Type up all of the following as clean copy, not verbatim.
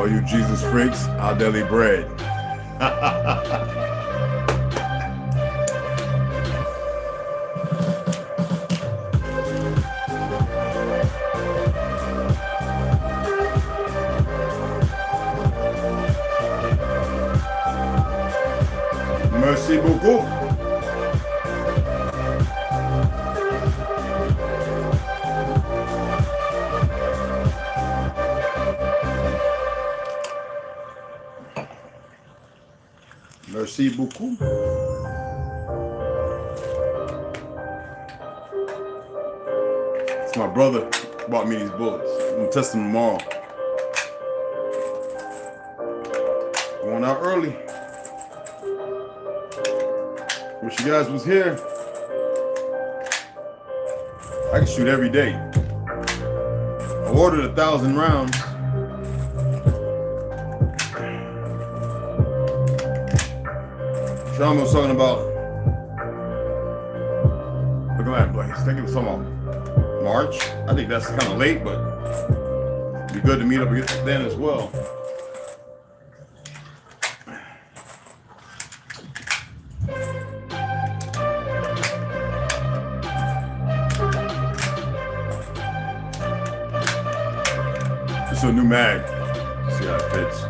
you Jesus freaks, our daily bread. Merci beaucoup. Merci beaucoup. It's my brother bought me these bullets. I'm gonna test them tomorrow. Going out early. Wish you guys was here. I can shoot every day. I ordered 1,000 rounds. Sean was talking about. Look at that place. I think it was talking about March. I think that's kind of late, but it'd be good to meet up then as well. It's a new mag. See how it fits.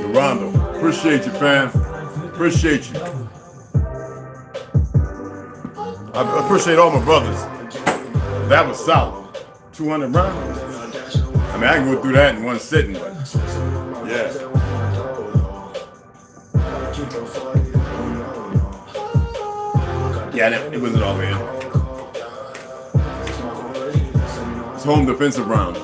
Rondo, appreciate you, fam. Appreciate you. I appreciate all my brothers. That was solid. 200 rounds. I mean, I can go through that in one sitting, but yeah. Yeah, it wasn't all in. It's home defensive rounds.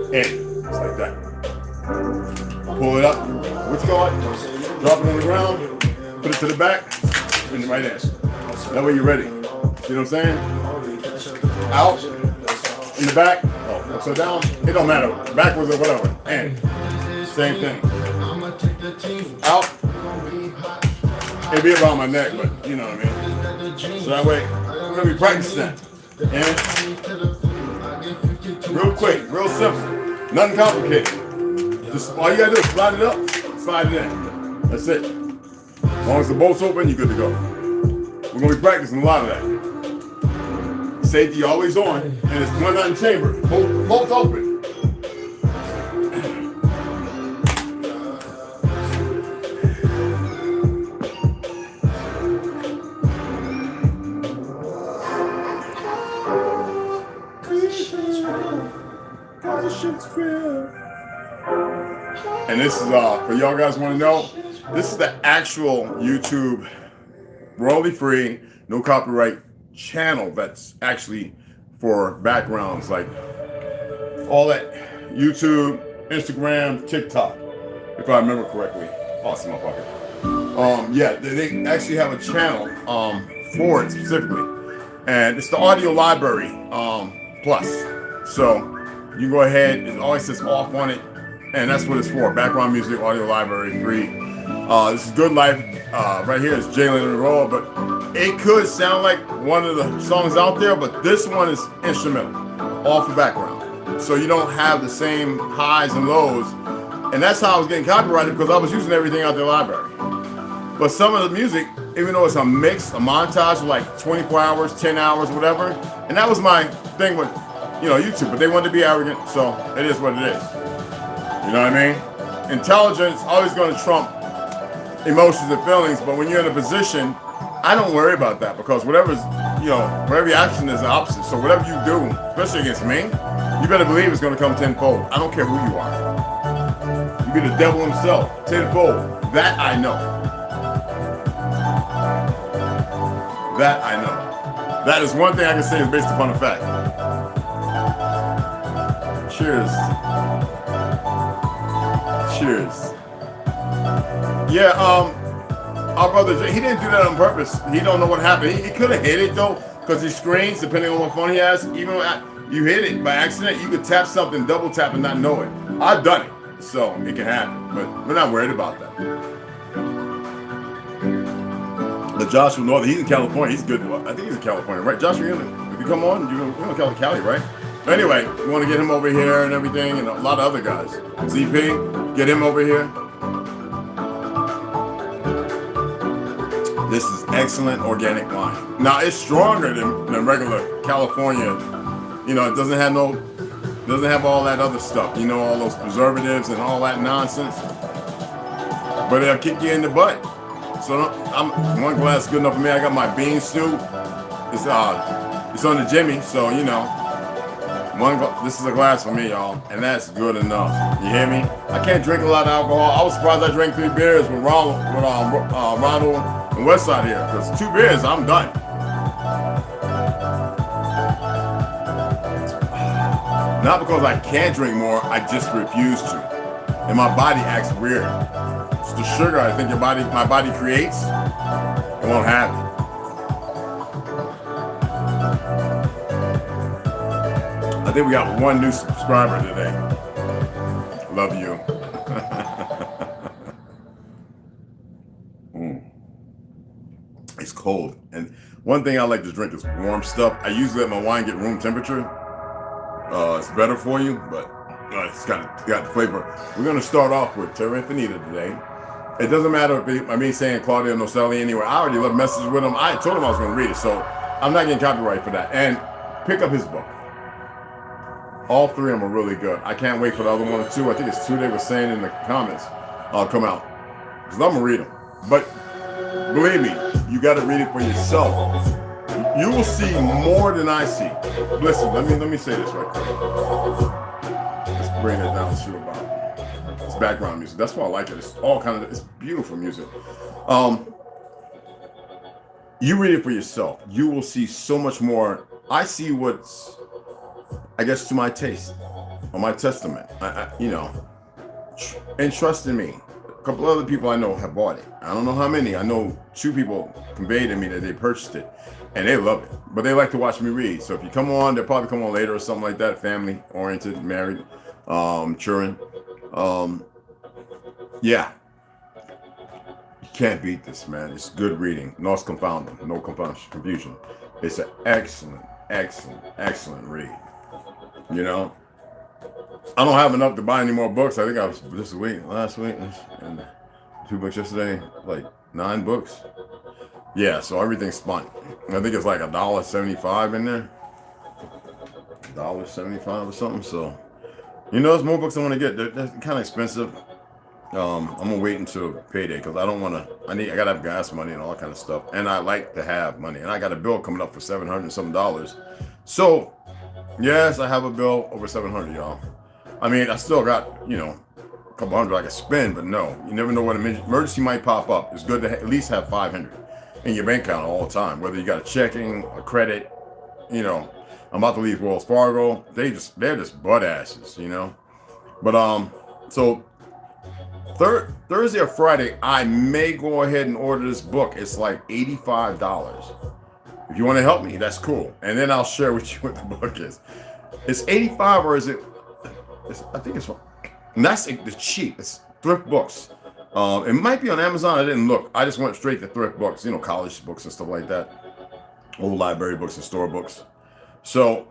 And it's like that. Pull it up. What you call it? Drop it on the ground. Put it to the back. And the right hand. That way you're ready. See what I'm saying? Out. In the back. Oh, upside down. It don't matter. Backwards or whatever. And same thing. Out. It'll be around my neck, but you know what I mean. So that way, we're gonna be practicing that. And real quick, real simple, nothing complicated. Just all you gotta do is slide it up, slide it in. That's it. As long as the bolt's open, you're good to go. We're gonna be practicing a lot of that. Safety always on, and it's one out in chamber. Bolt's open. And this is for y'all guys want to know, this is the actual YouTube royalty free, no copyright channel that's actually for backgrounds like all that YouTube, Instagram, TikTok, if I remember correctly. Awesome, motherfucker. Yeah, they actually have a channel for it specifically, and it's the audio library plus. So you go ahead, it always says off on it, and that's what it's for. Background music, audio library, free. This is Good Life. Right here is Jalen and Roll, but it could sound like one of the songs out there, but this one is instrumental, all for background. So you don't have the same highs and lows. And that's how I was getting copyrighted, because I was using everything out the library. But some of the music, even though it's a mix, a montage of like 24 hours, 10 hours, whatever, and that was my thing with, YouTube, but they wanted to be arrogant, so it is what it is. You know what I mean? Intelligence always going to trump emotions and feelings, but when you're in a position, I don't worry about that, because whatever your action is the opposite. So whatever you do, especially against me, you better believe it's going to come tenfold. I don't care who you are. You be the devil himself, tenfold. That I know. That I know. That is one thing I can say is based upon a fact. Cheers. Cheers. Yeah, our brother, he didn't do that on purpose. He don't know what happened. He could have hit it though, because he screens, depending on what phone he has. Even when you hit it by accident, you could tap something, double tap, and not know it. I've done it, so it can happen. But we're not worried about that. But Joshua Northern, he's in California. He's good. I think he's in California, right? Joshua, if you come on, you're in Cali, right? Anyway, we want to get him over here and everything, and a lot of other guys. ZP, get him over here. This is excellent organic wine. Now it's stronger than regular California. It doesn't have all that other stuff. All those preservatives and all that nonsense. But it'll kick you in the butt. So one glass is good enough for me. I got my bean stew. It's on the Jimmy, so this is a glass for me, y'all, and that's good enough. You hear me? I can't drink a lot of alcohol. I was surprised I drank 3 beers with Ronald and Westside here, because 2 beers, I'm done. Not because I can't drink more, I just refuse to, and my body acts weird. It's the sugar I think my body creates. It won't have it. I think we got 1 new subscriber today. Love you. It's cold. And one thing I like to drink is warm stuff. I usually let my wine get room temperature. It's better for you, but it's got the flavor. We're going to start off with Terra Infinita today. It doesn't matter if me saying Claudio Nocelli anywhere. I already left messages with him. I told him I was going to read it, so I'm not getting copyright for that. And pick up his book. All 3 of them are really good. I can't wait for the other 1 or 2. I think it's 2 they were saying in the comments. I'll come out, because I'm going to read them. But believe me, you got to read it for yourself. You will see more than I see. Listen, let me say this right quick. Let's bring it down to about it's background music. That's why I like it. It's beautiful music. You read it for yourself. You will see so much more. I see what's, I guess, to my taste or my testament. And trust in me. A couple other people I know have bought it. I don't know how many. I know 2 people conveyed to me that they purchased it, and they love it. But they like to watch me read. So if you come on, they'll probably come on later or something like that. Family oriented, married, children. Yeah. You can't beat this, man. It's good reading. Nos confoundum, no confusion. It's an excellent, excellent, excellent read. I don't have enough to buy any more books. I think I was last week, and 2 books yesterday, like 9 books. Yeah, so everything's spun. I think it's like $1.75 in there. $1.75 or something. So, there's more books I want to get. They're kind of expensive. I'm gonna wait until payday, because I don't want to. I gotta have gas money and all that kind of stuff, and I like to have money. And I got a bill coming up for $700 and some dollars. So, yes, I have a bill over $700, y'all. I still got a couple hundred I can spend, but no, you never know when an emergency might pop up. It's good to at least have $500 in your bank account all the time, whether you got a checking, a credit. I'm about to leave Wells Fargo. They're just butt asses, But so Thursday or Friday, I may go ahead and order this book. It's like $85. If you want to help me, that's cool. And then I'll share with you what the book is. It's $85, or is it? I think it's. And that's cheap. It's thrift books. It might be on Amazon. I didn't look. I just went straight to thrift books, college books and stuff like that, old library books and store books. So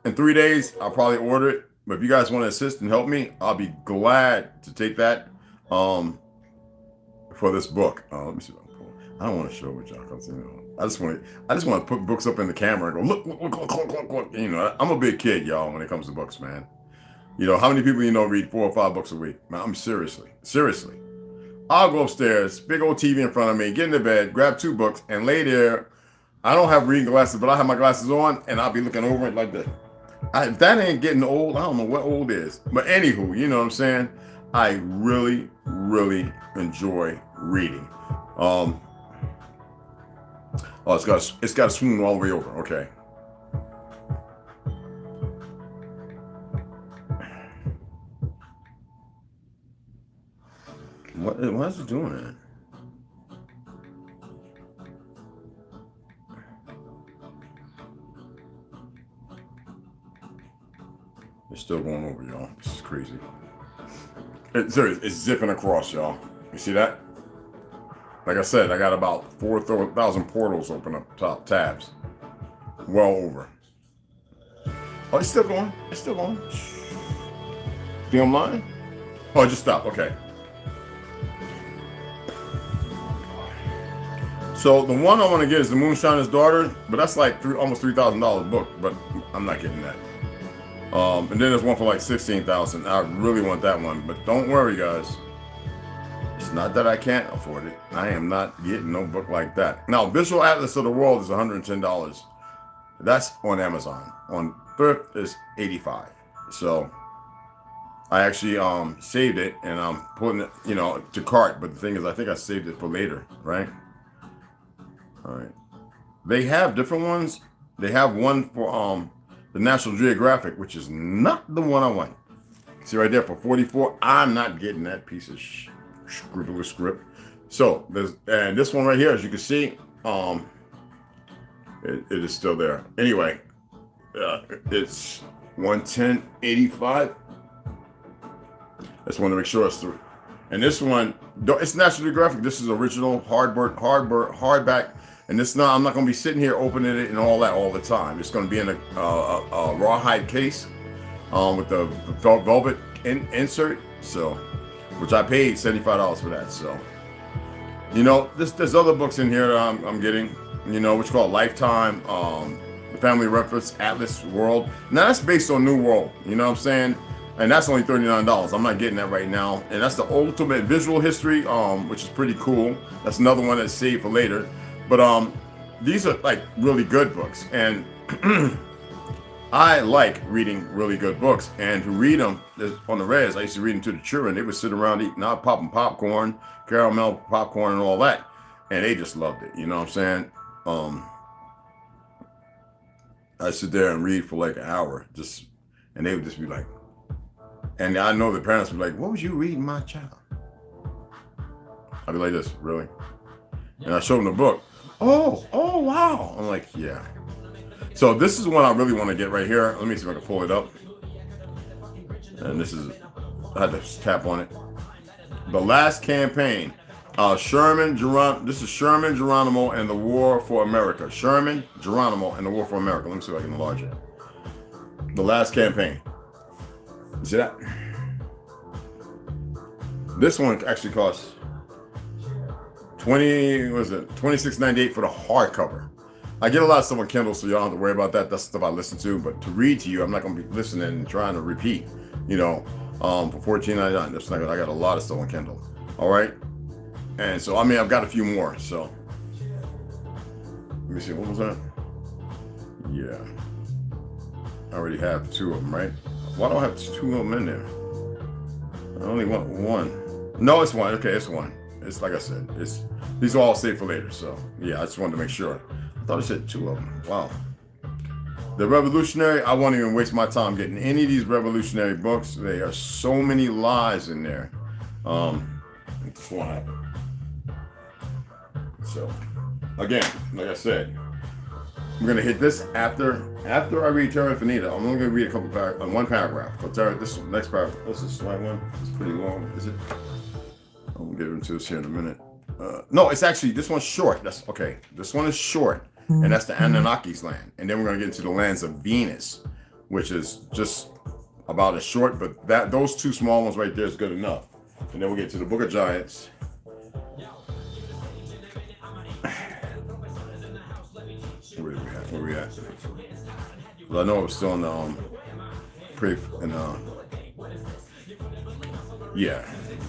in 3 days, I'll probably order it. But if you guys want to assist and help me, I'll be glad to take that for this book. Let me see. I don't want to show it, y'all, because I just want to put books up in the camera and go look. I'm a big kid, y'all, when it comes to books, man. How many people read 4 or 5 books a week? Man, I'm seriously. I'll go upstairs, big old TV in front of me, get into bed, grab 2 books, and lay there. I don't have reading glasses, but I have my glasses on, and I'll be looking over it like this. If that ain't getting old, I don't know what old is. But anywho, you know what I'm saying? I really, really enjoy reading. Oh, it's got to swing all the way over. Okay. Why is it doing that? It's still going over, y'all. This is crazy. It's zipping across, y'all. You see that? Like I said, I got about 4,000 portals open up, top tabs. Well over. Oh, it's still going. Think I'm lying? Oh, it just stopped. Okay. So the one I want to get is The Moonshiner's Daughter, but that's like almost $3,000 book, but I'm not getting that. And then there's one for like $16,000. I really want that one, but don't worry, guys. It's not that I can't afford it. I am not getting no book like that. Now, Visual Atlas of the World is $110. That's on Amazon. On Thrift is $85. So I actually saved it, and I'm putting it, to cart. But the thing is, I think I saved it for later, right? All right. They have different ones. They have one for the National Geographic, which is not the one I want. See right there for $44. I'm not getting that piece of scribbler script. So and this one right here, as you can see, it is still there. Anyway, it's $110.85. Just want to make sure it's through. And this one, it's National Geographic. This is original hardback. And I'm not going to be sitting here opening it and all that all the time. It's going to be in a rawhide case with the velvet insert. So, which I paid $75 for that. So, there's other books in here that I'm getting, which called Lifetime, the Family Reference Atlas World. Now that's based on New World. You know what I'm saying? And that's only $39. I'm not getting that right now. And that's the Ultimate Visual History, which is pretty cool. That's another one that's saved for later. But these are like really good books, and I like reading really good books. And to read them on the res, I used to read them to the children. They would sit around eating, popping popcorn, caramel popcorn, and all that, and they just loved it. You know what I'm saying? I sit there and read for like an hour, and they would just be like, and I know the parents would be like, "What was you reading, my child?" I'd be like this, really, and I show them the book. Oh, wow. I'm like, yeah. So this is one I really want to get right here. Let me see if I can pull it up. And I had to tap on it. The Last Campaign. This is Sherman Geronimo and the War for America. Sherman Geronimo and the War for America. Let me see if I can enlarge it. The Last Campaign. You see that? This one actually costs $26.98 for the hardcover. I get a lot of stuff on Kindle, so y'all don't have to worry about that. That's stuff I listen to. But to read to you, I'm not going to be listening and trying to repeat, for $14.99. That's not good. I got a lot of stuff on Kindle. All right. And so, I've got a few more. So, let me see. What was that? Yeah. I already have 2 of them, right? Why do I have 2 of them in there? I only want 1. No, it's 1. Okay, it's 1. It's like I said, these are all saved for later. So yeah, I just wanted to make sure. I thought I said 2 of them. Wow. The Revolutionary, I won't even waste my time getting any of these revolutionary books. There are so many lies in there. This won't happen. So again, like I said, I'm gonna hit this after I read Terra Infinita. I'm only gonna read one paragraph. But this next paragraph, this is the slide one. It's pretty long. Is it? I'll get into this here in a minute. No, it's actually, this one's short. That's okay. This one is short, and that's the Anunnaki's land. And then we're going to get into the lands of Venus, which is just about as short, but those two small ones right there is good enough. And then we'll get to the Book of Giants. Where we at? Well, I know it's still in the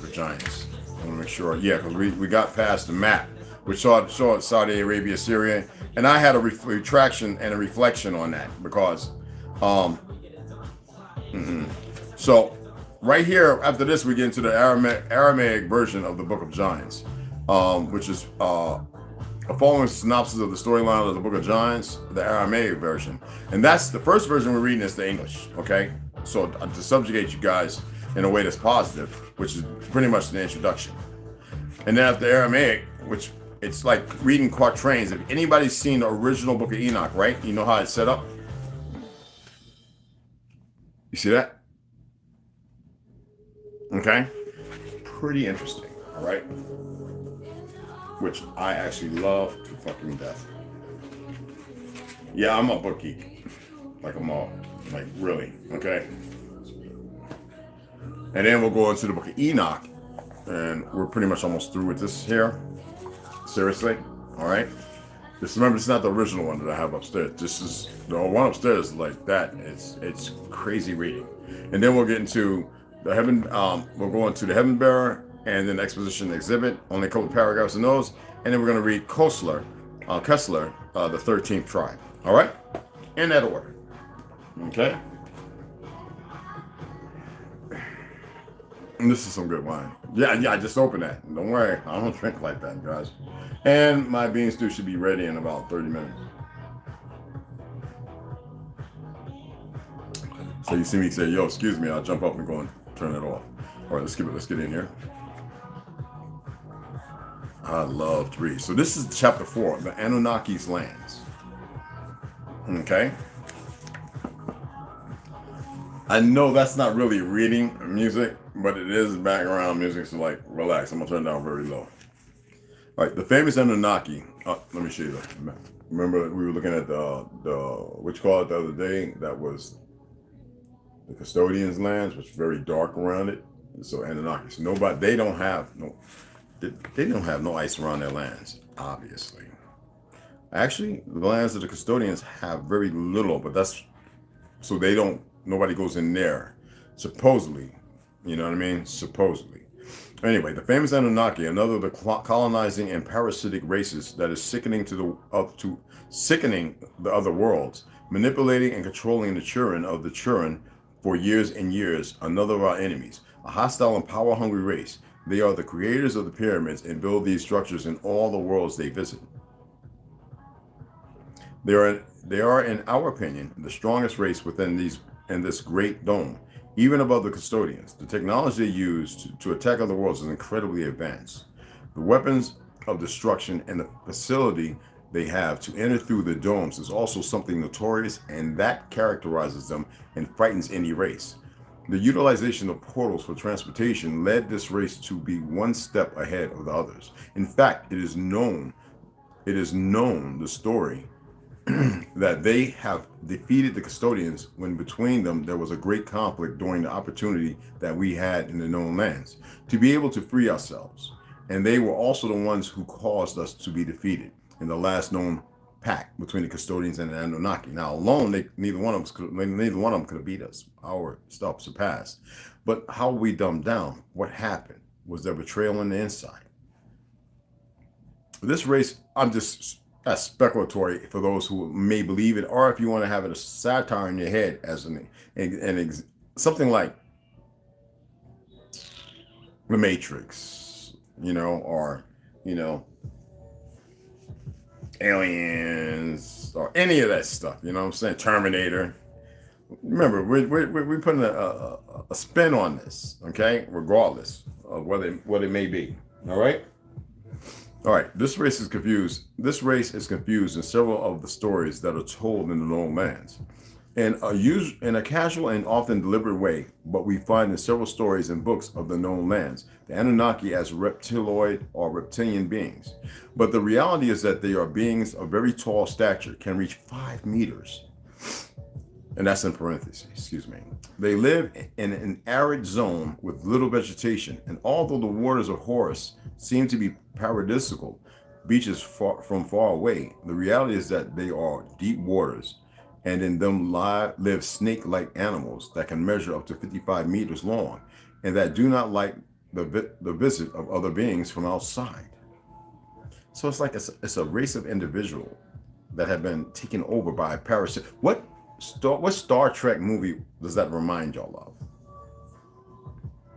the Giants. I want to make sure. Yeah, because we got past the map, which saw Saudi Arabia, Syria, and I had a retraction and a reflection on that because, so right here after this we get into the Aramaic version of the Book of Giants, which is a following synopsis of the storyline of the Book of Giants, the Aramaic version, and that's the first version we're reading is the English. Okay, so to subjugate you guys in a way that's positive, which is pretty much the introduction. And then after Aramaic, which it's like reading quatrains. If anybody's seen the original Book of Enoch, right? You know how it's set up? You see that? Okay. Pretty interesting, all right? Which I actually love to fucking death. Yeah, I'm a book geek. Like I'm all, like really, okay? And then we'll go into the Book of Enoch, and we're pretty much almost through with this here. Seriously, all right? Just remember, it's not the original one that I have upstairs. This is the one upstairs, like that. It's crazy reading. And then we'll get into the heaven. We'll go into the Heaven Bearer and then the Exposition Exhibit. Only a couple of paragraphs in those, and then we're going to read Kessler, the 13th tribe. All right, in that order. Okay. And this is some good wine. Yeah, I just opened that. Don't worry, I don't drink like that, guys. And my bean stew should be ready in about 30 minutes. So you see me say, yo, excuse me, I'll jump up and go and turn it off. All right, let's get in here. I love to read. So this is chapter 4, the Anunnaki's lands. Okay. I know that's not really reading music, but it is background music, so like, relax. I'm gonna turn it down very low. All right, the famous Anunnaki. Let me show you that. Remember we were looking at the what you call it the other day? That was the custodians' lands, which is very dark around it. So Anunnaki. So they don't have no ice around their lands, obviously. Actually, the lands of the custodians have very little, but that's so nobody goes in there, supposedly. You know what I mean? Supposedly. Anyway, the famous Anunnaki, another of the colonizing and parasitic races that is sickening sickening the other worlds, manipulating and controlling the children of the children for years and years, another of our enemies, a hostile and power-hungry race. They are the creators of the pyramids and build these structures in all the worlds they visit. They are, in our opinion, the strongest race within this great dome, even above the custodians. The technology they use to attack other worlds is incredibly advanced. The weapons of destruction and the facility they have to enter through the domes is also something notorious, and that characterizes them and frightens any race. The utilization of portals for transportation led this race to be one step ahead of the others. In fact, it is known the story that they have defeated the custodians when between them there was a great conflict during the opportunity that we had in the known lands to be able to free ourselves. And they were also the ones who caused us to be defeated in the last known pact between the custodians and the Anunnaki. Now alone, neither one of them could have beat us. Our stuff surpassed. But how we dumbed down? What happened? Was there betrayal on the inside? This race, that's speculatory for those who may believe it, or if you want to have it a satire in your head as something like The Matrix, or Aliens, or any of that stuff. You know what I'm saying? Terminator. Remember, we're putting a spin on this, okay? Regardless of what it may be. All right. All right, this race is confused. This race is confused in several of the stories that are told in the known lands. in a casual and often deliberate way, but we find in several stories and books of the known lands, the Anunnaki as reptiloid or reptilian beings. But the reality is that they are beings of very tall stature, can reach 5 meters, and that's in parentheses, excuse me. They live in an arid zone with little vegetation, and although the waters of Horus seem to be paradisical, beaches from far away, the reality is that they are deep waters, and in them live snake-like animals that can measure up to 55 meters long, and that do not like the visit of other beings from outside. So it's like it's a race of individual that have been taken over by a parasite. What Star Trek movie does that remind y'all of?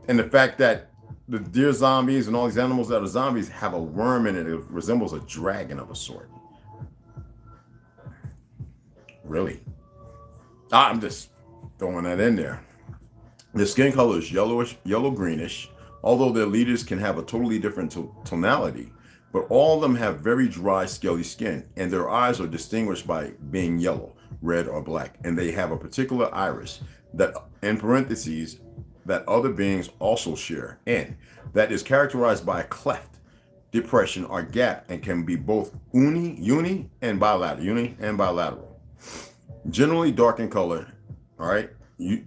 And the fact that the deer zombies and all these animals that are zombies have a worm in it. It resembles a dragon of a sort. Really? I'm just throwing that in there. Their skin color is yellow-greenish, although their leaders can have a totally different tonality. But all of them have very dry, scaly skin, and their eyes are distinguished by being yellow, red, or black. And they have a particular iris that, in parentheses, that other beings also share, and that is characterized by a cleft, depression, or gap, and can be both uni and bilateral. Generally dark in color. All right,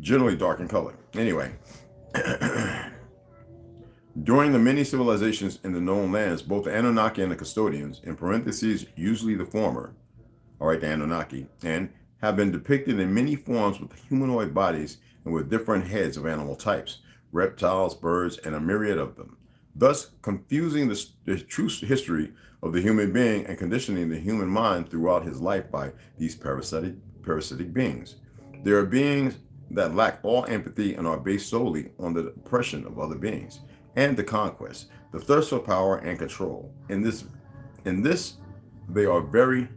generally dark in color. Anyway, during the many civilizations in the known lands, both the Anunnaki and the custodians, in parentheses, usually the former, all right, the Anunnaki, and have been depicted in many forms with humanoid bodies and with different heads of animal types, reptiles, birds, and a myriad of them, thus confusing the true history of the human being and conditioning the human mind throughout his life by these parasitic beings. There are beings that lack all empathy and are based solely on the oppression of other beings and the conquest, the thirst for power and control. In this, they are very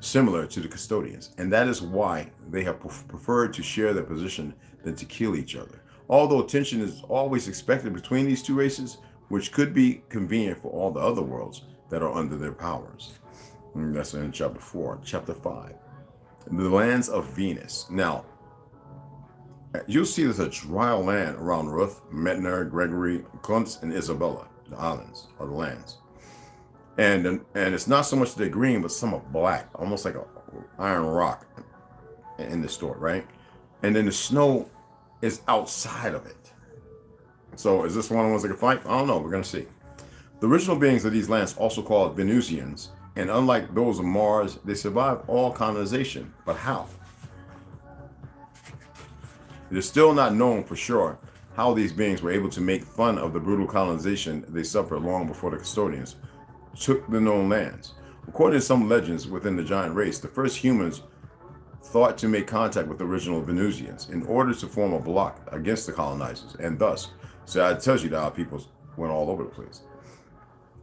similar to the custodians, and that is why they have preferred to share their position than to kill each other. Although tension is always expected between these two races, which could be convenient for all the other worlds that are under their powers. And that's in chapter 4. Chapter 5. The lands of Venus. Now, you'll see there's a dry land around Ruth, Metner, Gregory, Kuntz, and Isabella, the islands or the lands. And it's not so much the green, but some of black, almost like a iron rock in the store, right? And then the snow is outside of it. So is this one of the ones that can fight? I don't know. We're going to see. The original beings of these lands, also called Venusians, and unlike those of Mars, they survived all colonization. But how? It is still not known for sure how these beings were able to make fun of the brutal colonization they suffered long before the custodians took the known lands. According to some legends within the giant race, the first humans thought to make contact with the original Venusians in order to form a block against the colonizers, and thus, so it tells you that our people went all over the place.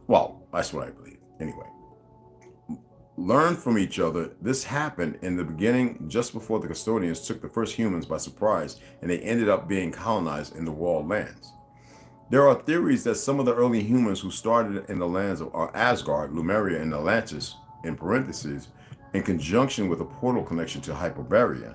Well, that's what I believe. Anyway, learn from each other. This happened in the beginning, just before the custodians took the first humans by surprise, and they ended up being colonized in the walled lands. There are theories that some of the early humans who started in the lands of Asgard, Lemuria, and Atlantis, in parentheses, in conjunction with a portal connection to Hyperborea,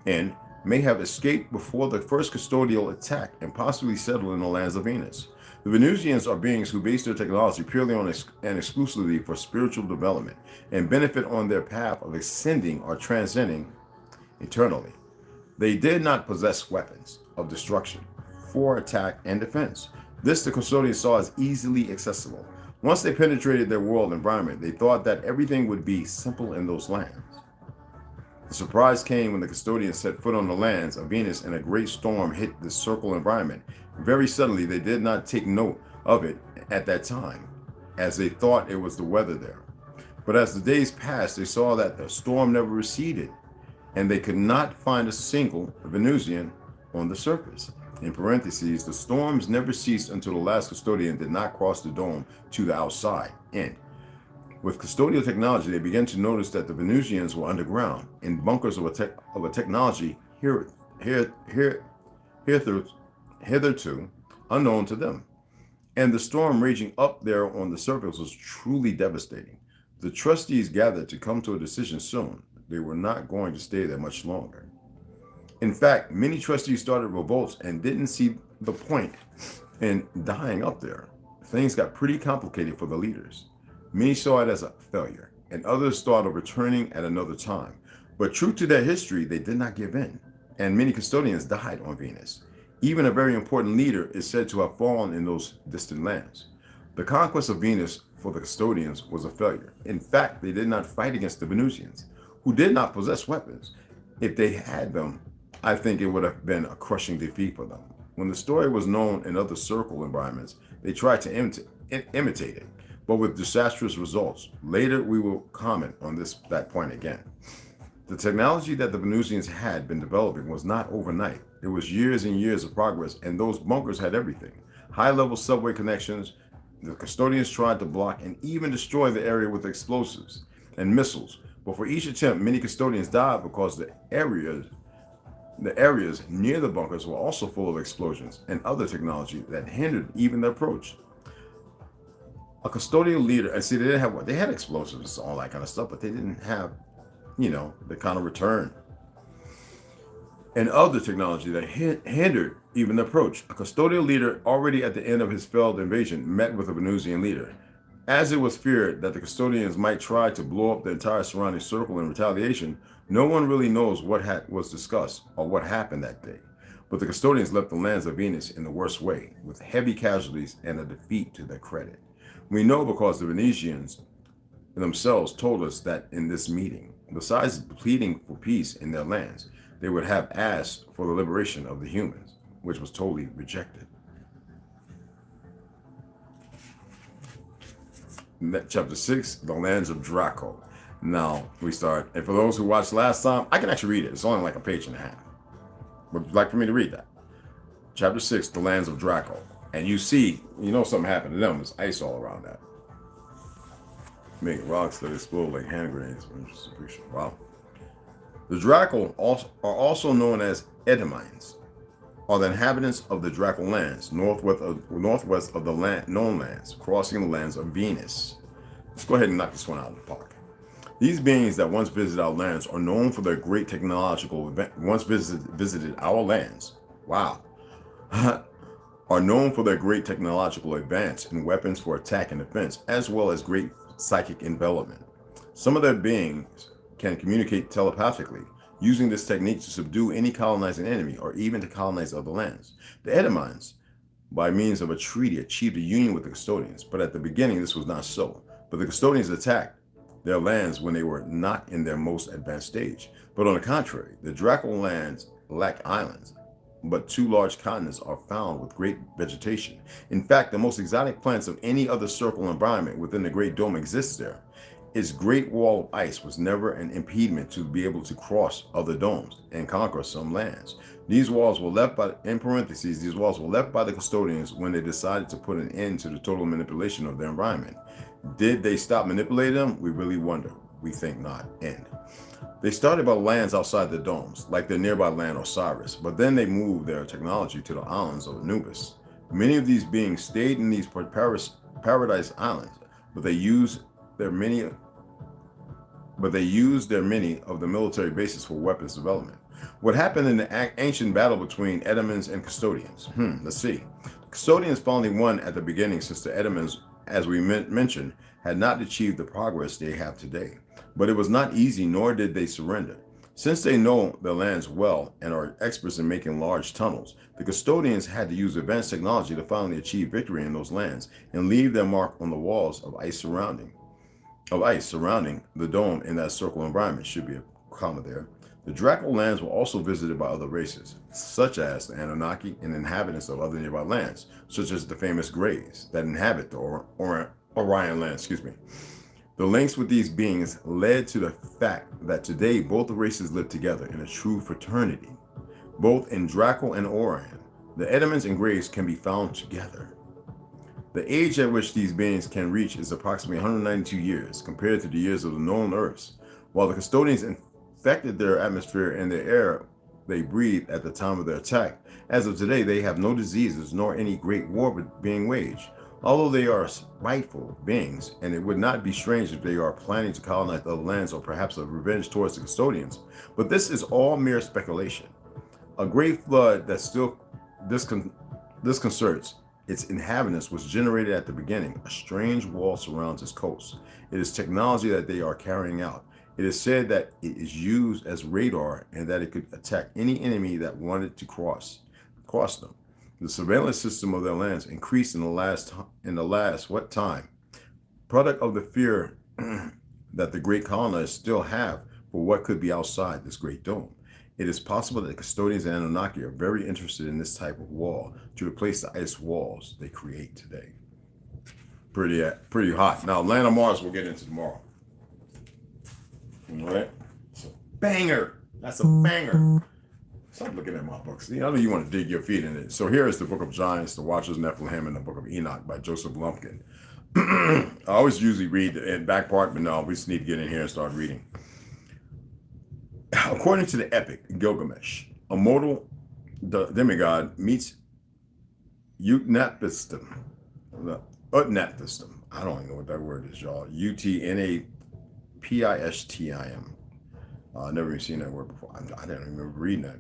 and may have escaped before the first custodial attack and possibly settled in the lands of Venus. The Venusians are beings who base their technology purely on and exclusively for spiritual development and benefit on their path of ascending or transcending eternally. They did not possess weapons of destruction for attack and defense. This the custodians saw as easily accessible. Once they penetrated their world environment, they thought that everything would be simple in those lands. The surprise came when the custodians set foot on the lands of Venus and a great storm hit the circle environment. Very suddenly, they did not take note of it at that time, as they thought it was the weather there. But as the days passed, they saw that the storm never receded, and they could not find a single Venusian on the surface. In parentheses, the storms never ceased until the last custodian did not cross the dome to the outside. And with custodial technology, they began to notice that the Venusians were underground in bunkers of a technology hitherto unknown to them. And the storm raging up there on the surface was truly devastating. The trustees gathered to come to a decision soon. they were not going to stay there much longer. In fact, many trustees started revolts and didn't see the point in dying up there. Things got pretty complicated for the leaders. Many saw it as a failure, and others thought of returning at another time. But true to their history, they did not give in, and many custodians died on Venus. Even a very important leader is said to have fallen in those distant lands. The conquest of Venus for the custodians was a failure. In fact, they did not fight against the Venusians, who did not possess weapons. If they had them, I think it would have been a crushing defeat for them. When the story was known in other circle environments, they tried to imitate it, but with disastrous results. Later, we will comment on that point again. The technology that the Venusians had been developing was not overnight. It was years and years of progress, and those bunkers had everything. High-level subway connections. The custodians tried to block and even destroy the area with explosives and missiles. But for each attempt, many custodians died because the areas near the bunkers were also full of explosions and other technology that hindered even the approach. A custodial leader, and see, they had explosives and all that kind of stuff, but they didn't have, the kind of return and other technology that hindered even the approach. A custodial leader, already at the end of his failed invasion, met with a Venusian leader. As it was feared that the custodians might try to blow up the entire surrounding circle in retaliation, no one really knows what was discussed or what happened that day. But the custodians left the lands of Venus in the worst way, with heavy casualties and a defeat to their credit. We know because the Venetians themselves told us that in this meeting, besides pleading for peace in their lands, they would have asked for the liberation of the humans, which was totally rejected. Chapter 6, The Lands of Draco. Now we start, and for those who watched last time, I can actually read it. It's only like a page and a half. Would you like for me to read that? Chapter 6, The Lands of Draco. And you see, something happened to them. There's ice all around that. Making rocks that explode like hand grenades. Wow. The Draco are also known as Edomines, are the inhabitants of the Draco lands, northwest of the known lands, crossing the lands of Venus. Let's go ahead and knock this one out of the park. These beings that once visited our lands are known for their great technological visited our lands. Wow. Are known for their great technological advance in weapons for attack and defense, as well as great psychic envelopment. Some of their beings can communicate telepathically, using this technique to subdue any colonizing enemy or even to colonize other lands. The Edomines, by means of a treaty, achieved a union with the custodians, but at the beginning this was not so. But the custodians attacked their lands when they were not in their most advanced stage. But on the contrary, the Draco lands lack islands, but 2 large continents are found with great vegetation. In fact, the most exotic plants of any other circle environment within the Great Dome exists there. Its great wall of ice was never an impediment to be able to cross other domes and conquer some lands. These walls were left by the custodians when they decided to put an end to the total manipulation of their environment. Did they stop manipulating them? We really wonder. We think not. End. They started by lands outside the domes, like the nearby land Osiris, but then they moved their technology to the islands of Anubis. Many of these beings stayed in these paradise islands, but they used their many of the military bases for weapons development. What happened in the ancient battle between Edomines and custodians? Let's see. The custodians finally won at the beginning, since the Edomines, as we mentioned, had not achieved the progress they have today. But it was not easy, nor did they surrender. Since they know their lands well and are experts in making large tunnels, the custodians had to use advanced technology to finally achieve victory in those lands and leave their mark on the walls of ice surrounding the dome in that circle environment. Should be a comma there. The Draco lands were also visited by other races, such as the Anunnaki and inhabitants of other nearby lands, such as the famous Greys that inhabit the Orion lands. The links with these beings led to the fact that today both races live together in a true fraternity. Both in Draco and Orion, the Edomines and Greys can be found together. The age at which these beings can reach is approximately 192 years, compared to the years of the known Earths. While the custodians infected their atmosphere and the air they breathed at the time of their attack, as of today they have no diseases nor any great war being waged. Although they are spiteful beings, and it would not be strange if they are planning to colonize other lands or perhaps a revenge towards the custodians, but this is all mere speculation. A great flood that still disconcerts its inhabitants was generated at the beginning. A strange wall surrounds its coast. It is technology that they are carrying out. It is said that it is used as radar and that it could attack any enemy that wanted to cross them. The surveillance system of their lands increased in the last what time? Product of the fear that the great colonists still have for what could be outside this great dome. It is possible that the custodians and Anunnaki are very interested in this type of wall to replace the ice walls they create today. Pretty hot. Now, Land of Mars we'll get into tomorrow. All right? It's a banger. That's a banger. Stop looking at my books. I know you want to dig your feet in it. So here is the Book of Giants, the Watchers, Nephilim, and the Book of Enoch by Joseph Lumpkin. I always usually read the back part, but no, we just need to get in here and start reading. According to the epic Gilgamesh, a mortal demigod meets Utnapishtim. Utnapishtim. I don't even know what that word is, y'all. Utnapishtim. I've never even seen that word before. I didn't remember reading that.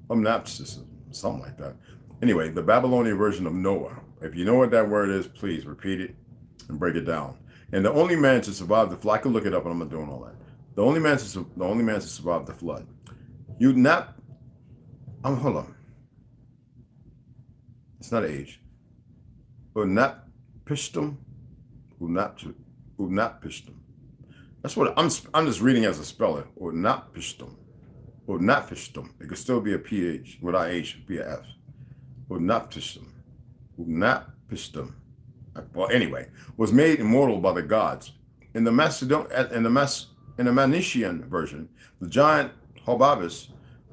Utnapishtim, something like that. Anyway, the Babylonian version of Noah. If you know what that word is, please repeat it and break it down. And the only man to survive the flood, I can look it up, and I'm not doing all that. The only man to survive the flood. Hold on. It's not age. Utnapishtim. Utnapishtim. That's what I'm just reading as a speller. Utnapishtim. Utnapishtim. It could still be a PH. Without H, it'd be a F. Utnapishtim. Utnapishtim. Well, anyway, was made immortal by the gods. In the Manichaean version, the giant Hobabis,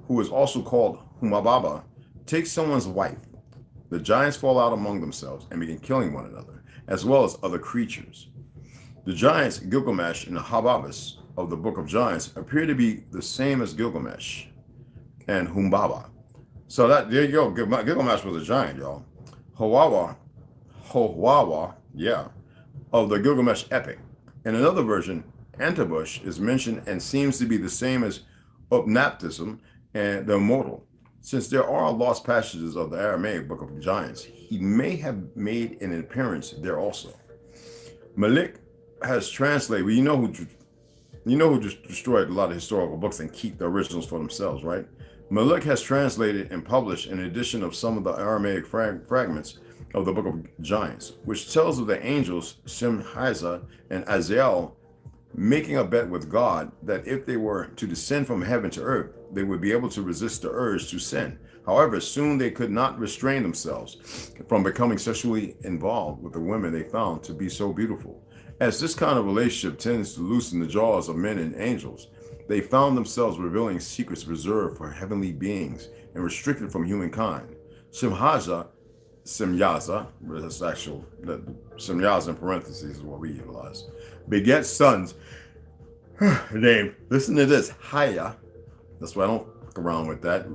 who is also called Humababa, takes someone's wife. The giants fall out among themselves and begin killing one another, as well as other creatures. The giants Gilgamesh and Hobabis of the Book of Giants appear to be the same as Gilgamesh and Humbaba. So there you go. Gilgamesh was a giant, y'all. Howawa, yeah, of the Gilgamesh epic. In another version, Antabush is mentioned and seems to be the same as Upnaptism and the immortal. Since there are lost passages of the Aramaic Book of Giants, he may have made an appearance there also. Malik has translated. Well, you know who just destroyed a lot of historical books and keep the originals for themselves, right? Malik has translated and published an edition of some of the Aramaic fragments of the Book of Giants, which tells of the angels Shemhaza and Azael making a bet with God that if they were to descend from heaven to earth, they would be able to resist the urge to sin. However, soon they could not restrain themselves from becoming sexually involved with the women they found to be so beautiful. As this kind of relationship tends to loosen the jaws of men and angels, they found themselves revealing secrets reserved for heavenly beings and restricted from humankind. Shemhaza, that's actual, Shemyaza in parentheses is what we utilize, begets sons named, listen to this, Haya. That's why I don't fuck around with that.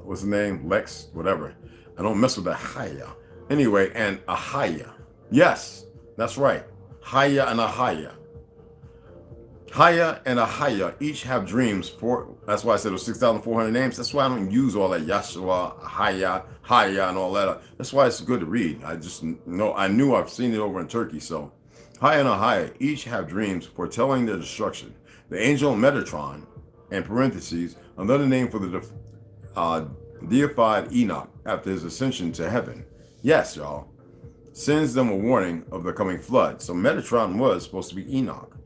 What's the name? Lex, whatever. I don't mess with that Haya. Anyway, and Ahaya. Yes, that's right. Haya and Ahaya. Haya and Ahaya each have dreams for, that's why I said it was 6,400 names. That's why I don't use all that Yashua, Haya, and all that. That's why it's good to read. I just know, I knew I've seen it over in Turkey. So Haya and Ahaya each have dreams foretelling their destruction. The angel Metatron, in parentheses, another name for the deified Enoch after his ascension to heaven. Yes, y'all. Sends them a warning of the coming flood. So Metatron was supposed to be Enoch,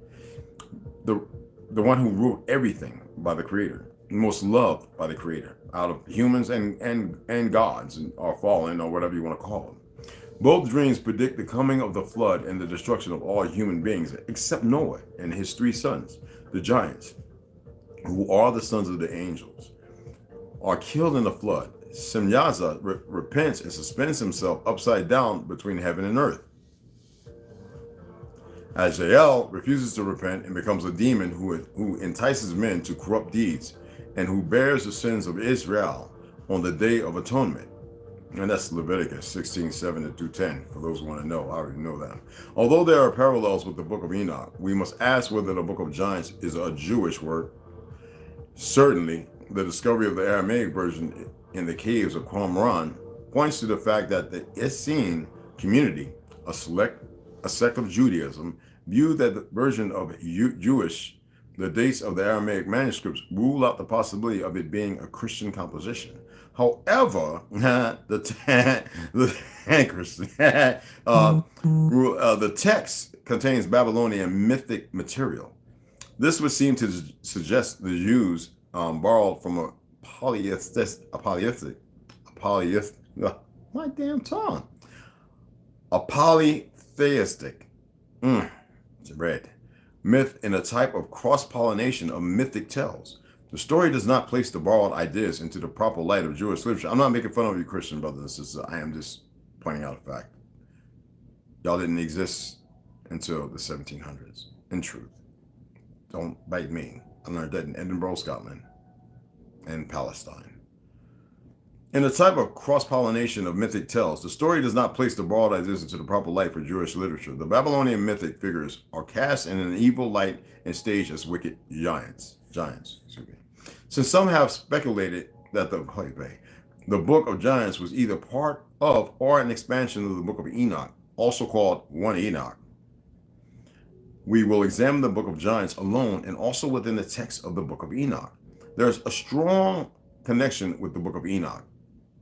the one who wrote everything by the Creator, most loved by the Creator, out of humans and gods, or fallen, or whatever you want to call them. Both dreams predict the coming of the flood and the destruction of all human beings, except Noah and his 3 sons, the giants, who are the sons of the angels, are killed in the flood. Semyaza repents and suspends himself upside down between heaven and earth. Azael refuses to repent and becomes a demon who entices men to corrupt deeds and who bears the sins of Israel on the Day of Atonement. And that's Leviticus 16:7 through 10. For those who want to know, I already know that. Although there are parallels with the book of Enoch, we must ask whether the book of Giants is a Jewish work. Certainly, the discovery of the Aramaic version in the caves of Qumran points to the fact that the Essene community, a sect of Judaism, viewed that the version of Jewish. The dates of the Aramaic manuscripts rule out the possibility of it being a Christian composition. However, the text contains Babylonian mythic material. This would seem to suggest the Jews borrowed from a polytheistic, my damn tongue, a polytheistic, it's red, myth in a type of cross-pollination of mythic tales. The story does not place the borrowed ideas into the proper light of Jewish literature. I'm not making fun of you, Christian brothers and sisters. I am just pointing out a fact. Y'all didn't exist until the 1700s, in truth. Don't bite me. I learned that in Edinburgh, Scotland, and Palestine. In a type of cross-pollination of mythic tales, the story does not place the borrowed ideas into the proper light for Jewish literature. The Babylonian mythic figures are cast in an evil light and staged as wicked giants. Since some have speculated that the book of Giants was either part of or an expansion of the book of Enoch, also called 1 Enoch, we will examine the book of Giants alone and also within the text of the book of Enoch. There's a strong connection with the book of Enoch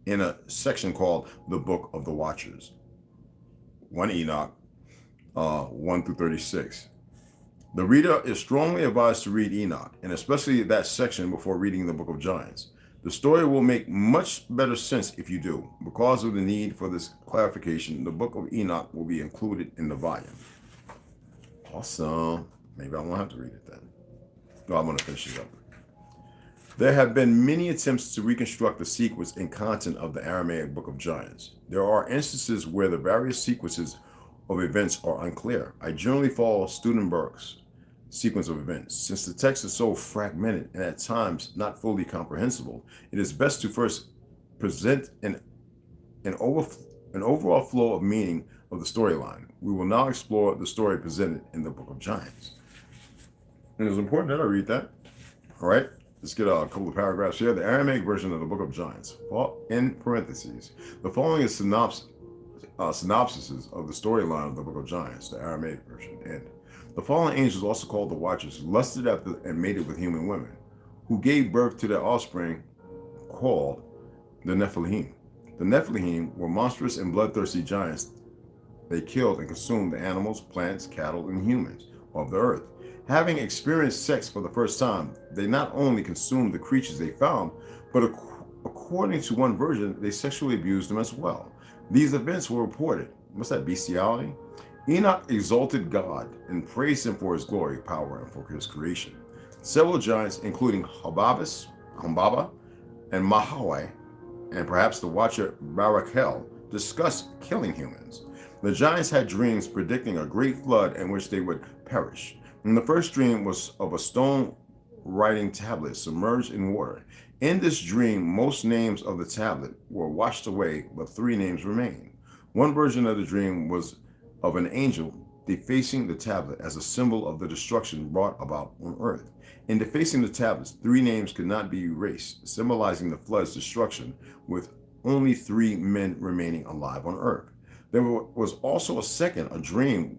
in a section called the Book of the Watchers. 1 Enoch, 1 through 36. The reader is strongly advised to read Enoch, and especially that section before reading the Book of Giants. The story will make much better sense if you do. Because of the need for this clarification, the Book of Enoch will be included in the volume. Awesome. Maybe I won't have to read it then. No, I'm going to finish it up. There have been many attempts to reconstruct the sequence and content of the Aramaic Book of Giants. There are instances where the various sequences of events are unclear. I generally follow Studenberg's sequence of events. Since the text is so fragmented and at times not fully comprehensible, it is best to first present an overall flow of meaning of the storyline. We will now explore the story presented in the Book of Giants. And it's important that I read that. All right, let's get a couple of paragraphs here. The Aramaic version of the Book of Giants. In parentheses, the following is synopsises of the storyline of the Book of Giants, the Aramaic version. And the fallen angels, also called the Watchers, lusted after and mated with human women, who gave birth to their offspring called the Nephilim. The Nephilim were monstrous and bloodthirsty giants. They killed and consumed the animals, plants, cattle, and humans of the earth. Having experienced sex for the first time, they not only consumed the creatures they found, but according to one version, they sexually abused them as well. These events were reported. What's that, bestiality? Enoch exalted God and praised him for his glory, power, and for his creation. Several giants, including Humbaba, and Mahawai, and perhaps the watcher Barakel, discussed killing humans. The giants had dreams predicting a great flood in which they would perish. And the first dream was of a stone writing tablet submerged in water. In this dream, most names of the tablet were washed away, but 3 names remained. One version of the dream was of an angel defacing the tablet as a symbol of the destruction brought about on earth. In defacing the tablets, 3 names could not be erased, symbolizing the flood's destruction, with only 3 men remaining alive on earth. There was also a dream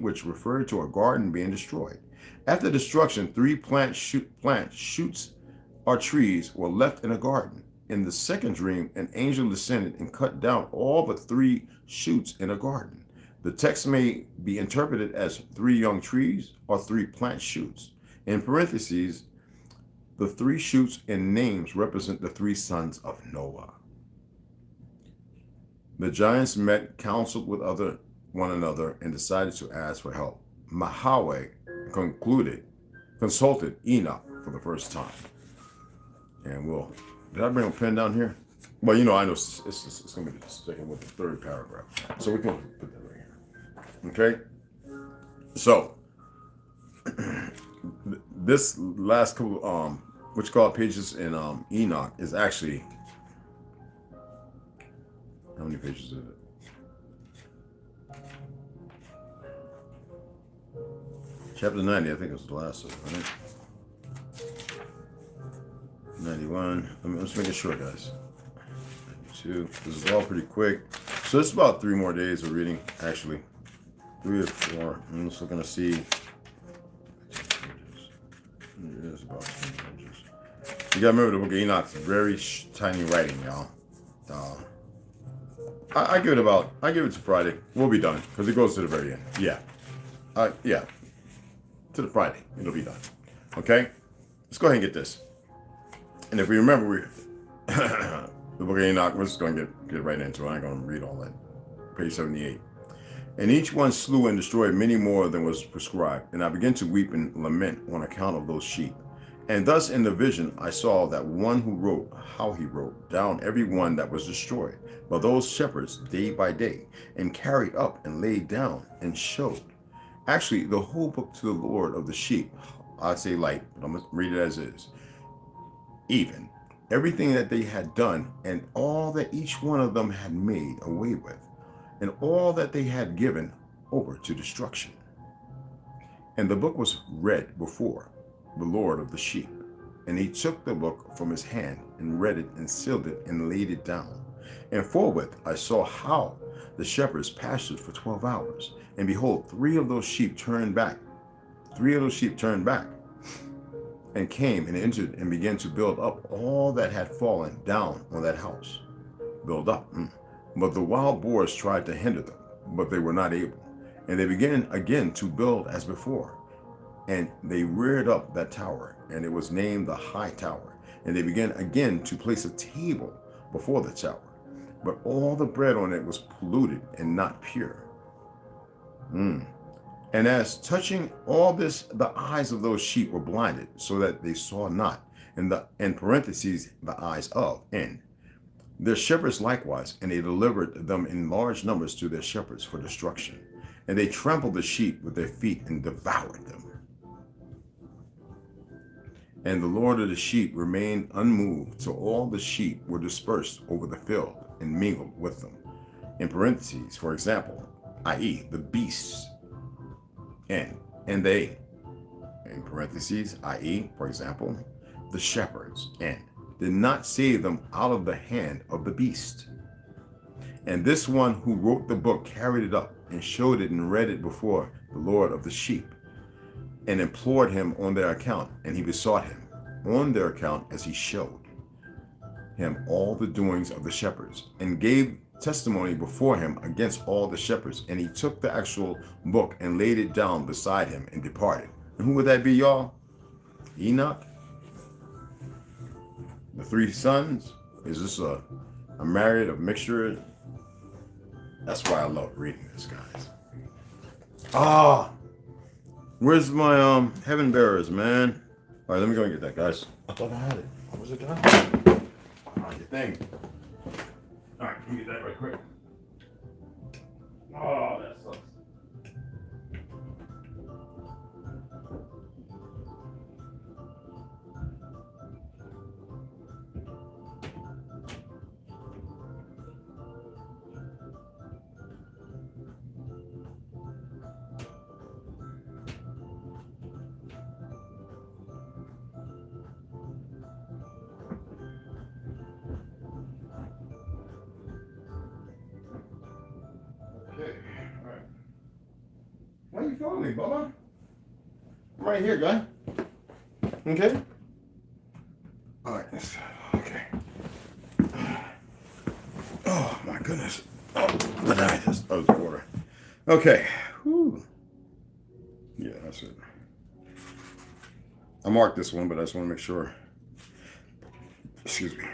which referred to a garden being destroyed. After destruction, 3 plant shoots or trees were left in a garden. In the second dream, an angel descended and cut down all but 3 shoots in a garden. The text may be interpreted as 3 young trees or 3 plant shoots. In parentheses, the 3 shoots and names represent the 3 sons of Noah. The giants met, counseled with one another, and decided to ask for help. Mahawai consulted Enoch for the first time. And did I bring a pen down here? Well, I know it's going to be the second with the 3rd paragraph. So we can put that right here. Okay? So, this last couple, pages in Enoch is actually How many pages is it? Chapter 90, I think it was the last of it, right? 91. I'm just making sure, guys. 92. This is all pretty quick. So it's about 3 more days of reading, actually. 3 or 4. I'm just looking to see. It is about 20 pages. You gotta remember the book of Enoch's very tiny writing, y'all. I give it to Friday. We'll be done because it goes to the very end. Yeah. Yeah. To the Friday, it'll be done. Okay? Let's go ahead and get this. And if we remember, the book of Enoch, we're just going to get right into it. I ain't going to read all that. Page 78. And each one slew and destroyed many more than was prescribed. And I began to weep and lament on account of those sheep. And thus in the vision I saw that one who wrote how he wrote down every one that was destroyed by those shepherds day by day, and carried up and laid down and showed. Actually, the whole book to the Lord of the sheep. I'd say light, but I'm going to read it as is. Even everything that they had done, and all that each one of them had made away with, and all that they had given over to destruction. And the book was read before the Lord of the sheep. And he took the book from his hand, and read it, and sealed it, and laid it down. And forthwith I saw how the shepherds pastured for 12 hours. And behold, 3 of those sheep turned back. 3 of those sheep turned back, and came and entered and began to build up all that had fallen down on that house. Build up. But the wild boars tried to hinder them, but they were not able. And they began again to build as before. And they reared up that tower, and it was named the High Tower. And they began again to place a table before the tower. But all the bread on it was polluted and not pure. And as touching all this, the eyes of those sheep were blinded, so that they saw not. In parentheses, the eyes of, and their shepherds likewise, and they delivered them in large numbers to their shepherds for destruction. And they trampled the sheep with their feet and devoured them. And the Lord of the sheep remained unmoved till all the sheep were dispersed over the field and mingled with them. In parentheses, for example, i.e., the beasts, and they, in parentheses, i.e., for example, the shepherds, and did not save them out of the hand of the beast. And this one who wrote the book carried it up and showed it and read it before the Lord of the sheep, and implored him on their account, and he besought him on their account as he showed him all the doings of the shepherds, and gave testimony before him against all the shepherds. And he took the actual book and laid it down beside him and departed. And who would that be, y'all? Enoch? The 3 sons? Is this a married, a mixture? That's why I love reading this, guys. Where's my heaven bearers, man? All right, let me go and get that, guys. I thought I had it. What was it, guys? All right, your thing. All right, let me get that right quick. Oh, that sucks. Okay, all right. Why are you following me, Bubba? I'm right here, guy. Okay? All right, okay. Oh, my goodness. Oh, that was water. Okay. Whew. Yeah, that's it. I marked this one, but I just want to make sure. Excuse me.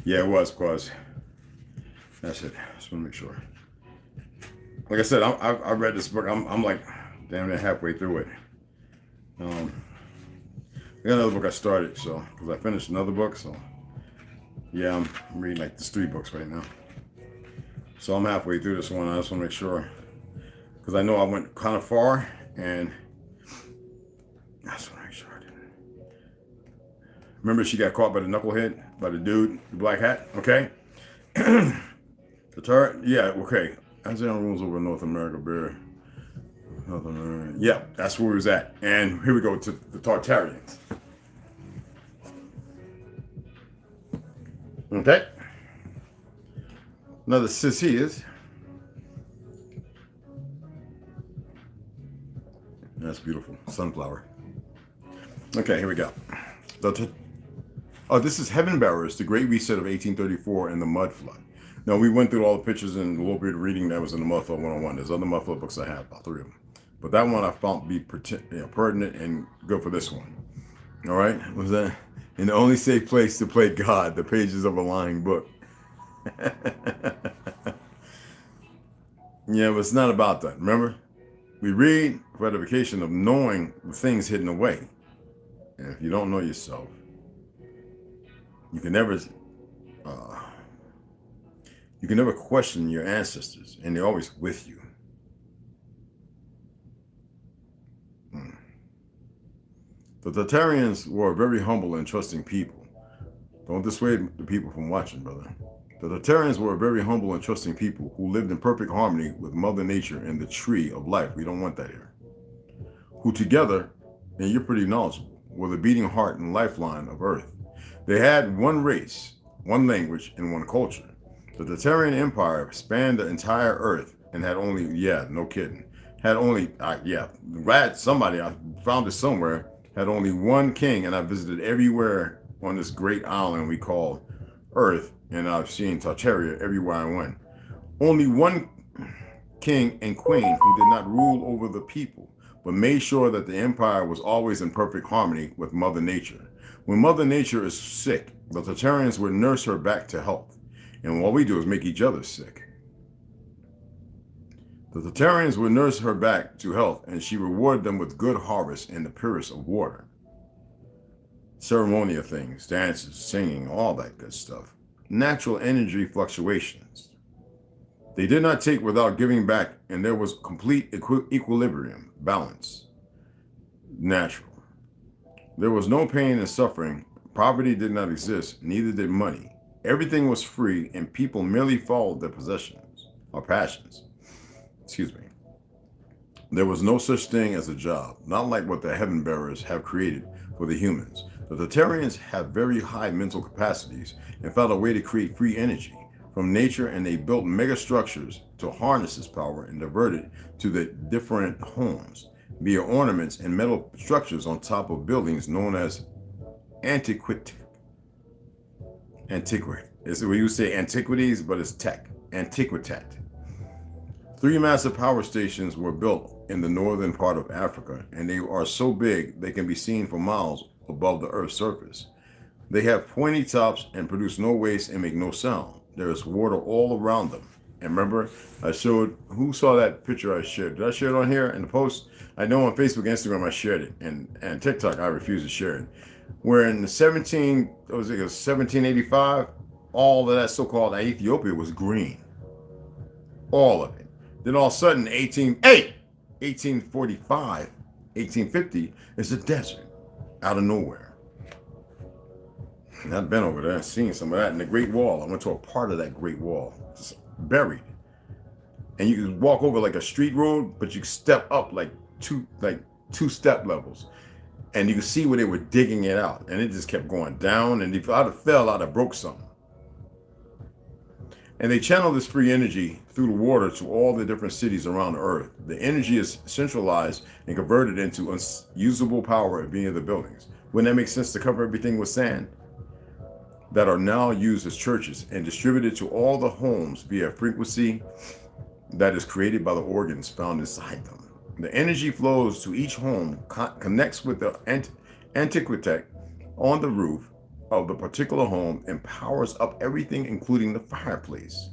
Yeah, it was, cause that's it. Just want to make sure. Like I said, I read this book. I'm like damn near halfway through it. I got another book I started, so because I finished another book, so yeah, I'm reading like these 3 books right now. So I'm halfway through this one. I just want to make sure, because I know I went kind of far, and That's what I sure did. Remember, she got caught by the knucklehead, by the dude, the black hat. Okay. The turret. Yeah. Okay. ASEAN rules over North America. Bear. North America. Yeah, that's where we was at. And here we go to the Tartarians. Okay. Another sissy is. That's beautiful. Sunflower. Okay, here we go. This is Heaven Bearers, the Great Reset of 1834 and the Mud Flood. Now, we went through all the pictures and a little bit of reading that was in the Mud Flood 101. There's other Mud Flood books I have, about 3 of them. But that one I found to be pertinent and good for this one. All right? Was that in the only safe place to play God, the pages of a lying book? Yeah, but it's not about that. Remember? We read for edification of knowing the things hidden away. And if you don't know yourself, you can never question your ancestors, and they're always with you. The Tartarians were very humble and trusting people. Don't dissuade the people from watching, brother. The Tartarians were very humble and trusting people who lived in perfect harmony with Mother Nature and the tree of life. We don't want that here. Who together, and you're pretty knowledgeable, were the beating heart and lifeline of Earth. They had one race, one language, and one culture. The Tartarian Empire spanned the entire Earth and had only, no kidding, had only, somebody, I found it somewhere, had only one king, and I visited everywhere on this great island we call Earth, and I've seen Tartaria everywhere I went. Only one king and queen who did not rule over the people, but made sure that the empire was always in perfect harmony with Mother Nature. When Mother Nature is sick, the Tartarians would nurse her back to health, and what we do is make each other sick. The Tartarians would nurse her back to health, and she rewarded them with good harvest and the purest of water. Ceremonial things, dances, singing, all that good stuff. Natural energy fluctuations. They did not take without giving back, and there was complete equilibrium, balance. Natural. There was no pain and suffering. Poverty did not exist, neither did money. Everything was free, and people merely followed their possessions or passions. There was no such thing as a job, not like what the Heaven Bearers have created for the humans. The Tartarians have very high mental capacities and found a way to create free energy from nature, and they built mega structures to harness this power and divert it to the different homes via ornaments and metal structures on top of buildings known as antiquity. It's where you say antiquities, but it's tech. Antiquitat. 3 massive power stations were built in the northern part of Africa, and they are so big they can be seen for miles above the Earth's surface. They have pointy tops and produce no waste and make no sound. There is water all around them. And remember, I showed, who saw that picture I shared? Did I share it on here in the post? I know on Facebook, Instagram, I shared it, and TikTok, I refuse to share it. Where in the 1785, all of that so-called Ethiopia was green. All of it. Then all of a sudden, 1845, 1850, it's a desert out of nowhere. And I've been over there and seen some of that in the Great Wall. I went to a part of that Great Wall. It's buried. And you can walk over like a street road, but you can step up like two step levels. And you can see where they were digging it out. And it just kept going down. And if I'd have fell, I'd have broke something. And they channel this free energy through the water to all the different cities around the Earth. The energy is centralized and converted into unusable power via the buildings. Wouldn't that make sense to cover everything with sand? That are now used as churches and distributed to all the homes via frequency that is created by the organs found inside them. The energy flows to each home, connects with the antiquity on the roof of the particular home, and powers up everything, including the fireplace.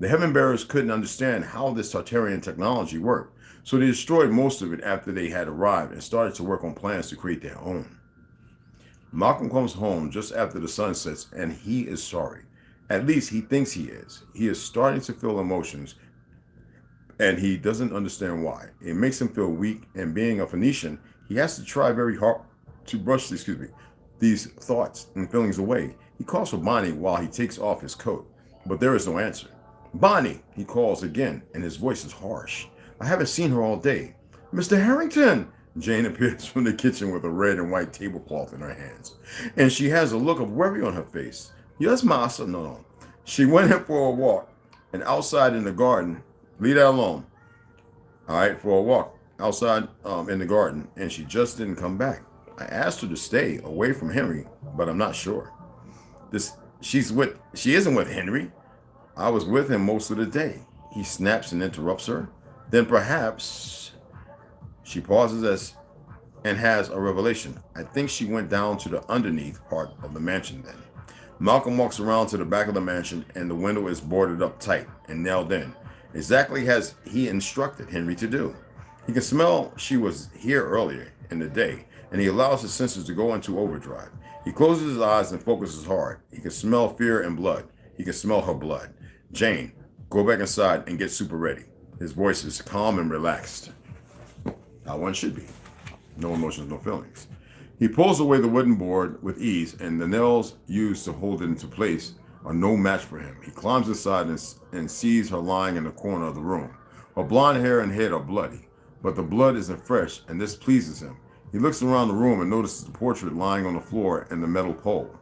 The Heaven Bearers couldn't understand how this Tartarian technology worked, so they destroyed most of it after they had arrived and started to work on plans to create their own. Malcolm comes home just after the sun sets, and he is sorry. At least he thinks he is. He is starting to feel emotions, and he doesn't understand why. It makes him feel weak, and being a Phoenician, He has to try very hard to brush, these thoughts and feelings away. He calls for Bonnie while he takes off his coat, but there is no answer. Bonnie, he calls again, and his voice is harsh. I haven't seen her all day. Mr. Harrington! Jane appears from the kitchen with a red and white tablecloth in her hands, and she has a look of worry on her face. Yes, Massa, no. She went in for a walk, and outside in the garden, leave that alone. All right, for a walk outside in the garden, and she just didn't come back. I asked her to stay away from Henry, but I'm not sure. She isn't with Henry. I was with him most of the day. He snaps and interrupts her. Then perhaps she pauses and has a revelation. I think she went down to the underneath part of the mansion then. Malcolm walks around to the back of the mansion, and the window is boarded up tight and nailed in, exactly as he instructed Henry to do. He can smell she was here earlier in the day, and he allows his senses to go into overdrive. He closes his eyes and focuses hard. He can smell fear and blood. He can smell her blood. Jane, go back inside and get super ready. His voice is calm and relaxed. How one should be. No emotions, no feelings. He pulls away the wooden board with ease, and the nails used to hold it into place are no match for him. He climbs inside and sees her lying in the corner of the room. Her blonde hair and head are bloody, but the blood isn't fresh, and this pleases him. He looks around the room and notices the portrait lying on the floor and the metal pole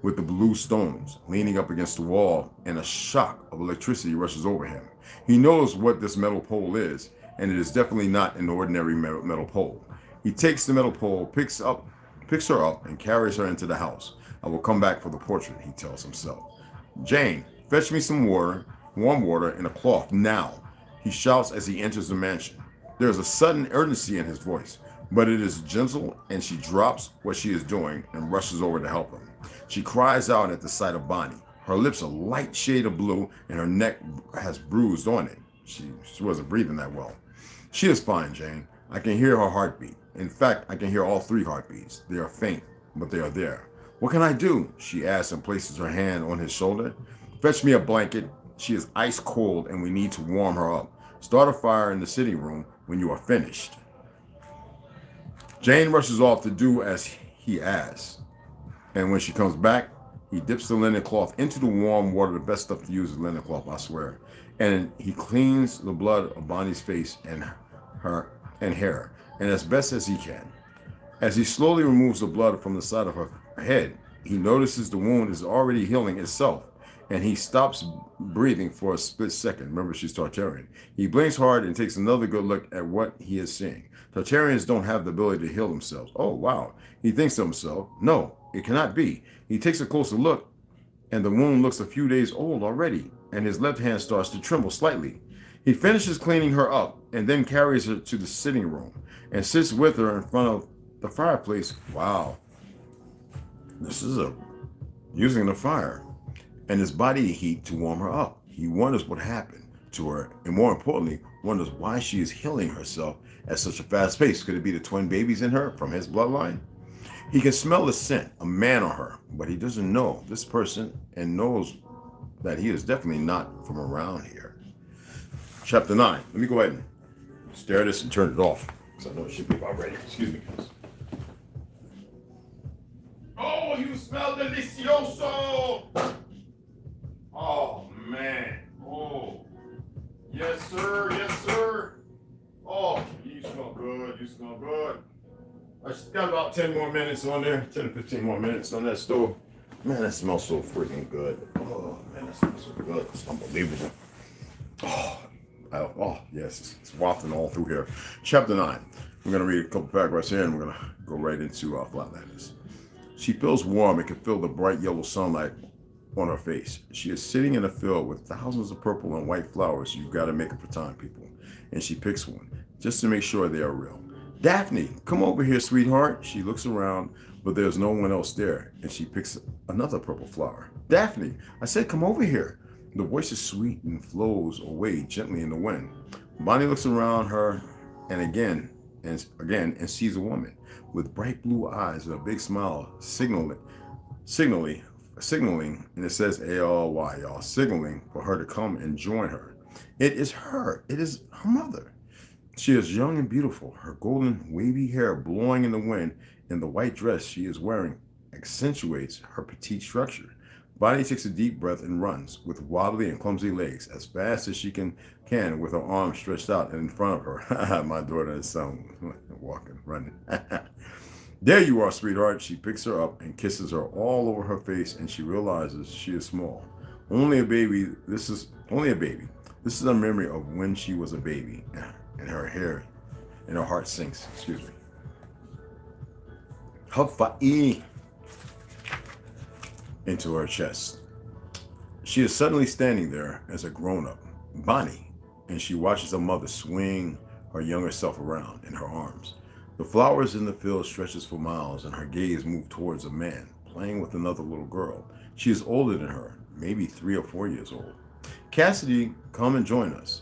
with the blue stones leaning up against the wall, and a shock of electricity rushes over him. He knows what this metal pole is, and it is definitely not an ordinary metal pole. He takes the metal pole, picks her up, and carries her into the house. I will come back for the portrait, he tells himself. Jane, fetch me some water, warm water, and a cloth now, he shouts as he enters the mansion. There is a sudden urgency in his voice, but it is gentle, and she drops what she is doing and rushes over to help him. She cries out at the sight of Bonnie. Her lips are a light shade of blue, and her neck has bruised on it. She wasn't breathing that well. She is fine, Jane. I can hear her heartbeat. In fact, I can hear all 3 heartbeats. They are faint, but they are there. What can I do? She asks and places her hand on his shoulder. Fetch me a blanket. She is ice cold, and we need to warm her up. Start a fire in the sitting room when you are finished. Jane rushes off to do as he asks. And when she comes back, he dips the linen cloth into the warm water. The best stuff to use is linen cloth, I swear. And he cleans the blood of Bonnie's face and hair, and as best as he can. As he slowly removes the blood from the side of her head, he notices the wound is already healing itself, and he stops breathing for a split second. Remember, she's Tartarian. He blinks hard and takes another good look at what he is seeing. Tartarians don't have the ability to heal themselves. Oh, wow. He thinks to himself, no, it cannot be. He takes a closer look, and the wound looks a few days old already, and his left hand starts to tremble slightly. He finishes cleaning her up and then carries her to the sitting room and sits with her in front of the fireplace. Wow. This is using the fire and his body heat to warm her up. He wonders what happened to her, and more importantly, wonders why she is healing herself at such a fast pace. Could it be the twin babies in her from his bloodline? He can smell the scent, a man on her, but he doesn't know this person and knows that he is definitely not from around here. Chapter 9. Let me go ahead and stare at this and turn it off, because I know it should be about ready. Excuse me, guys. Oh, you smell delicioso! Oh, man. Oh, yes, sir. Yes, sir. Oh, you smell good. You smell good. I just got about 10 more minutes on there. 10 to 15 more minutes on that stove. Man, that smells so freaking good. Oh, man, that smells so good. It's unbelievable. Oh, yes, it's wafting all through here. Chapter 9. We're going to read a couple paragraphs here, and we're going to go right into Flatlanders. She feels warm and can feel the bright yellow sunlight on her face. She is sitting in a field with thousands of purple and white flowers. You've got to make up for time, people. And she picks one, just to make sure they are real. Daphne, come over here, sweetheart. She looks around, but there's no one else there, and she picks another purple flower. Daphne, I said come over here. The voice is sweet and flows away gently in the wind. Bonnie looks around her and sees a woman with bright blue eyes and a big smile, signaling, and it says ALY, y'all, signaling for her to come and join her. It is her. It is her mother. She is young and beautiful, her golden, wavy hair blowing in the wind, and the white dress she is wearing accentuates her petite structure. Bonnie takes a deep breath and runs with wobbly and clumsy legs as fast as she can with her arms stretched out in front of her. My daughter and son walking, running. There you are, sweetheart. She picks her up and kisses her all over her face, and she realizes she is small. Only a baby. This is only a baby. This is a memory of when she was a baby, and her hair and her heart sinks. Excuse me. Hawaii into her chest. She is suddenly standing there as a grown-up, Bonnie, and she watches her mother swing her younger self around in her arms. The flowers in the field stretches for miles, and her gaze moves towards a man playing with another little girl. She is older than her, maybe 3 or 4 years old. Cassidy, come and join us,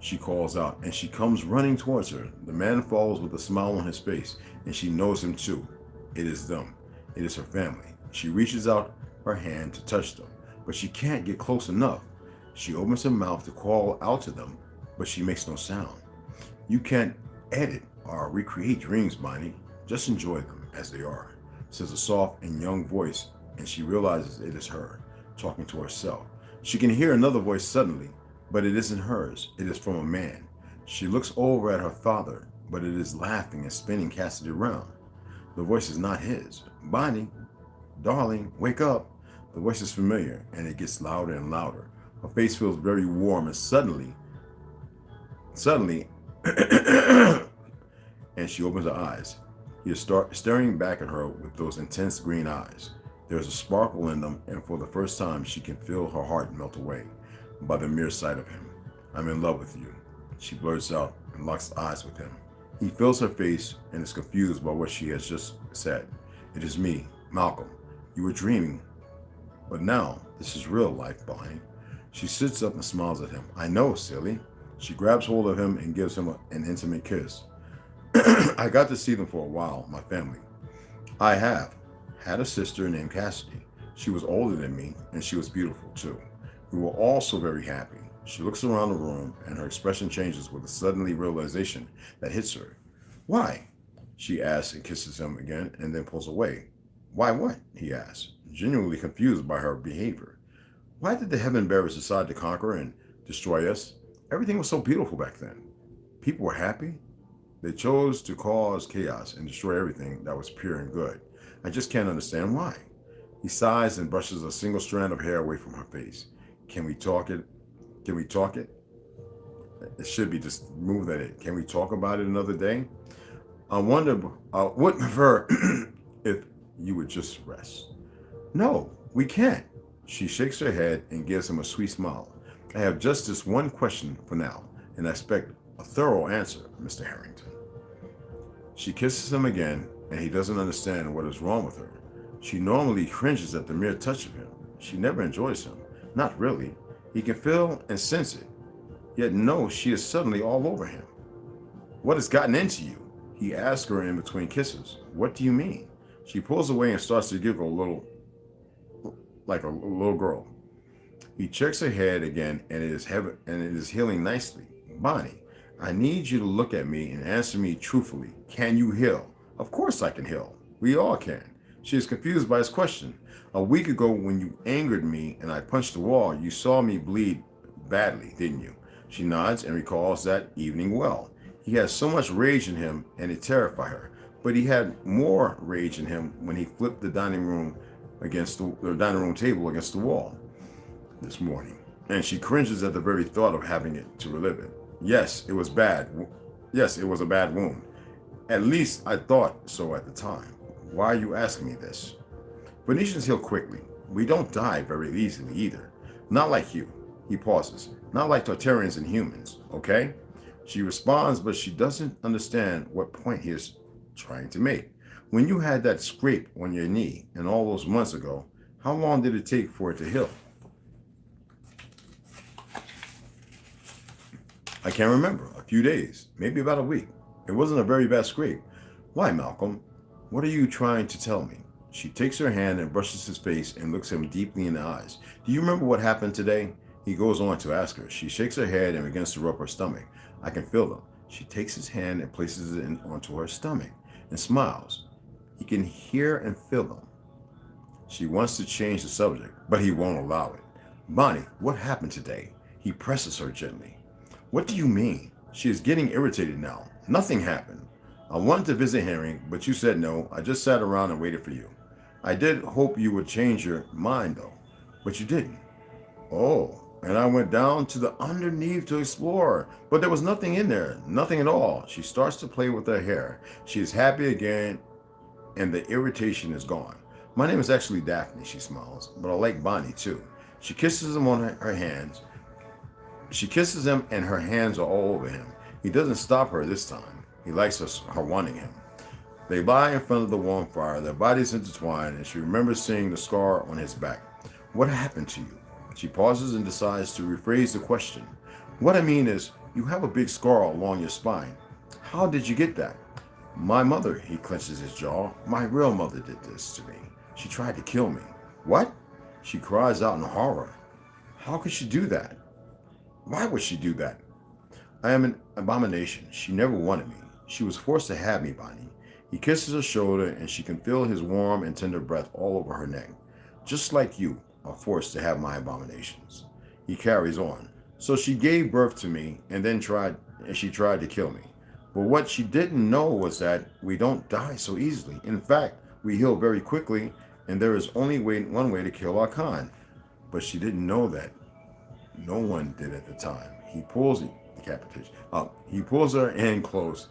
she calls out, and she comes running towards her. The man follows with a smile on his face, and she knows him too. It is them. It is her family. She reaches out her hand to touch them, but she can't get close enough. She opens her mouth to call out to them, but she makes no sound. You can't edit or recreate dreams, Bonnie. Just enjoy them as they are, says a soft and young voice, and she realizes it is her, talking to herself. She can hear another voice suddenly, but it isn't hers. It is from a man. She looks over at her father, but it is laughing and spinning Cassidy around. The voice is not his. Bonnie, darling, wake up. The voice is familiar, and it gets louder and louder. Her face feels very warm, and suddenly, and she opens her eyes. He is staring back at her with those intense green eyes. There is a sparkle in them, and for the first time, she can feel her heart melt away by the mere sight of him. I'm in love with you, she blurts out and locks eyes with him. He feels her face and is confused by what she has just said. It is me, Malcolm. You were dreaming, but now this is real life, Bonnie. She sits up and smiles at him. I know, silly. She grabs hold of him and gives him an intimate kiss. I got to see them for a while, my family. I have had a sister named Cassidy. She was older than me, and she was beautiful too. We were all so very happy. She looks around the room, and her expression changes with a suddenly realization that hits her. Why? She asks and kisses him again, and then pulls away. Why what? He asks, genuinely confused by her behavior. Why did the Heaven Bearers decide to conquer and destroy us? Everything was so beautiful back then. People were happy. They chose to cause chaos and destroy everything that was pure and good. I just can't understand why. He sighs and brushes a single strand of hair away from her face. Can we talk it? Can we talk it? It should be just move that in. Can we talk about it another day? I wonder, would prefer if you would just rest. No, we can't. She shakes her head and gives him a sweet smile. I have just this one question for now, and I expect a thorough answer, Mr. Harrington. She kisses him again, and he doesn't understand what is wrong with her. She normally cringes at the mere touch of him. She never enjoys him. Not really. He can feel and sense it. Yet no, she is suddenly all over him. What has gotten into you? He asks her in between kisses. What do you mean? She pulls away and starts to giggle a little, like a little girl. He checks her head again, and it is healing nicely. Bonnie, I need you to look at me and answer me truthfully. Can you heal? Of course I can heal. We all can. She is confused by his question. A week ago, when you angered me and I punched the wall, you saw me bleed badly, didn't you? She nods and recalls that evening well. He has so much rage in him, and it terrified her. But he had more rage in him when he flipped the dining room table against the wall this morning. And she cringes at the very thought of having it to relive it. Yes, it was bad. Yes, it was a bad wound. At least I thought so at the time. Why are you asking me this? Venetians heal quickly. We don't die very easily either. Not like you. He pauses. Not like Tartarians and humans, okay? She responds, but she doesn't understand what point he is trying to make. When you had that scrape on your knee and all those months ago, how long did it take for it to heal? I can't remember. A few days, maybe about a week. It wasn't a very bad scrape. Why, Malcolm? What are you trying to tell me? She takes her hand and brushes his face and looks him deeply in the eyes. Do you remember what happened today? He goes on to ask her. She shakes her head and begins to rub her stomach. I can feel them. She takes his hand and places it onto her stomach and smiles. He can hear and feel them. She wants to change the subject, but he won't allow it. Bonnie, what happened today? He presses her gently. What do you mean? She is getting irritated now. Nothing happened. I wanted to visit Henry, but you said no. I just sat around and waited for you. I did hope you would change your mind, though, but you didn't. Oh, and I went down to the underneath to explore, but there was nothing in there, nothing at all. She starts to play with her hair. She is happy again, and the irritation is gone. My name is actually Daphne, she smiles, but I like Bonnie too. She kisses him on her hands. She kisses him, and her hands are all over him. He doesn't stop her this time. He likes her wanting him. They lie in front of the warm fire, their bodies intertwined, and she remembers seeing the scar on his back. What happened to you? She pauses and decides to rephrase the question. What I mean is, you have a big scar along your spine. How did you get that? My mother, he clenches his jaw. My real mother did this to me. She tried to kill me. What? She cries out in horror. How could she do that? Why would she do that? I am an abomination. She never wanted me. She was forced to have me, Bonnie. He kisses her shoulder, and she can feel his warm and tender breath all over her neck. Just like you are forced to have my abominations. He carries on. So she gave birth to me, and then she tried to kill me. But what she didn't know was that we don't die so easily. In fact, we heal very quickly, and there is only one way to kill our kind. But she didn't know that. No one did at the time. He pulls decapitation. He pulls her in close,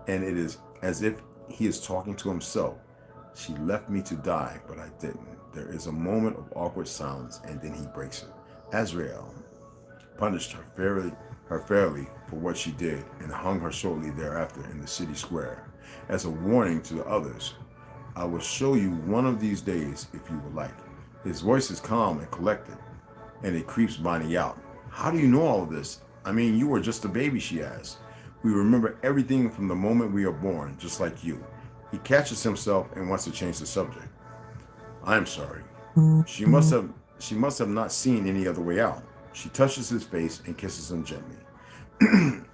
and it is as if he is talking to himself. She left me to die, but I didn't. There is a moment of awkward silence, and then he breaks it. Azrael punished her fairly for what she did, and hung her shortly thereafter in the city square. As a warning to the others, I will show you one of these days if you would like. His voice is calm and collected, and it creeps Bonnie out. How do you know all of this? I mean, you were just a baby, she asks. We remember everything from the moment we are born, just like you. He catches himself and wants to change the subject. I'm sorry. She must have not seen any other way out. She touches his face and kisses him gently.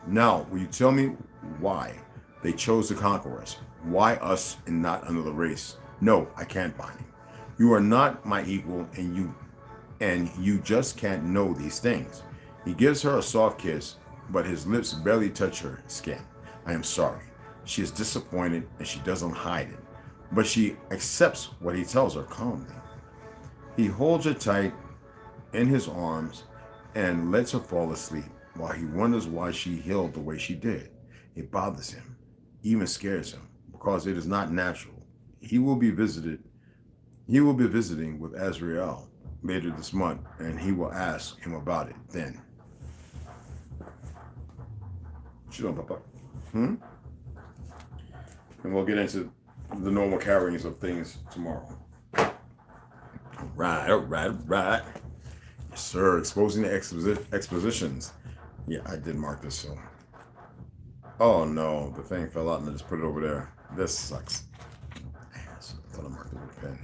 Now, will you tell me why they chose to conquer us? Why us and not another race? No, I can't, Bonnie. You are not my equal, and you just can't know these things. He gives her a soft kiss, but his lips barely touch her skin. I am sorry. She is disappointed, and she doesn't hide it, but she accepts what he tells her calmly. He holds her tight in his arms and lets her fall asleep while he wonders why she healed the way she did. It bothers him, even scares him, because it is not natural. He will be visiting with Azrael later this month, and he will ask him about it then. What you doing, Papa? And we'll get into the normal carryings of things tomorrow. All right. Yes, sir. Exposing the expositions. Yeah, I did mark this, so. Oh, no. The thing fell out and I just put it over there. This sucks. I thought I marked it with a pen.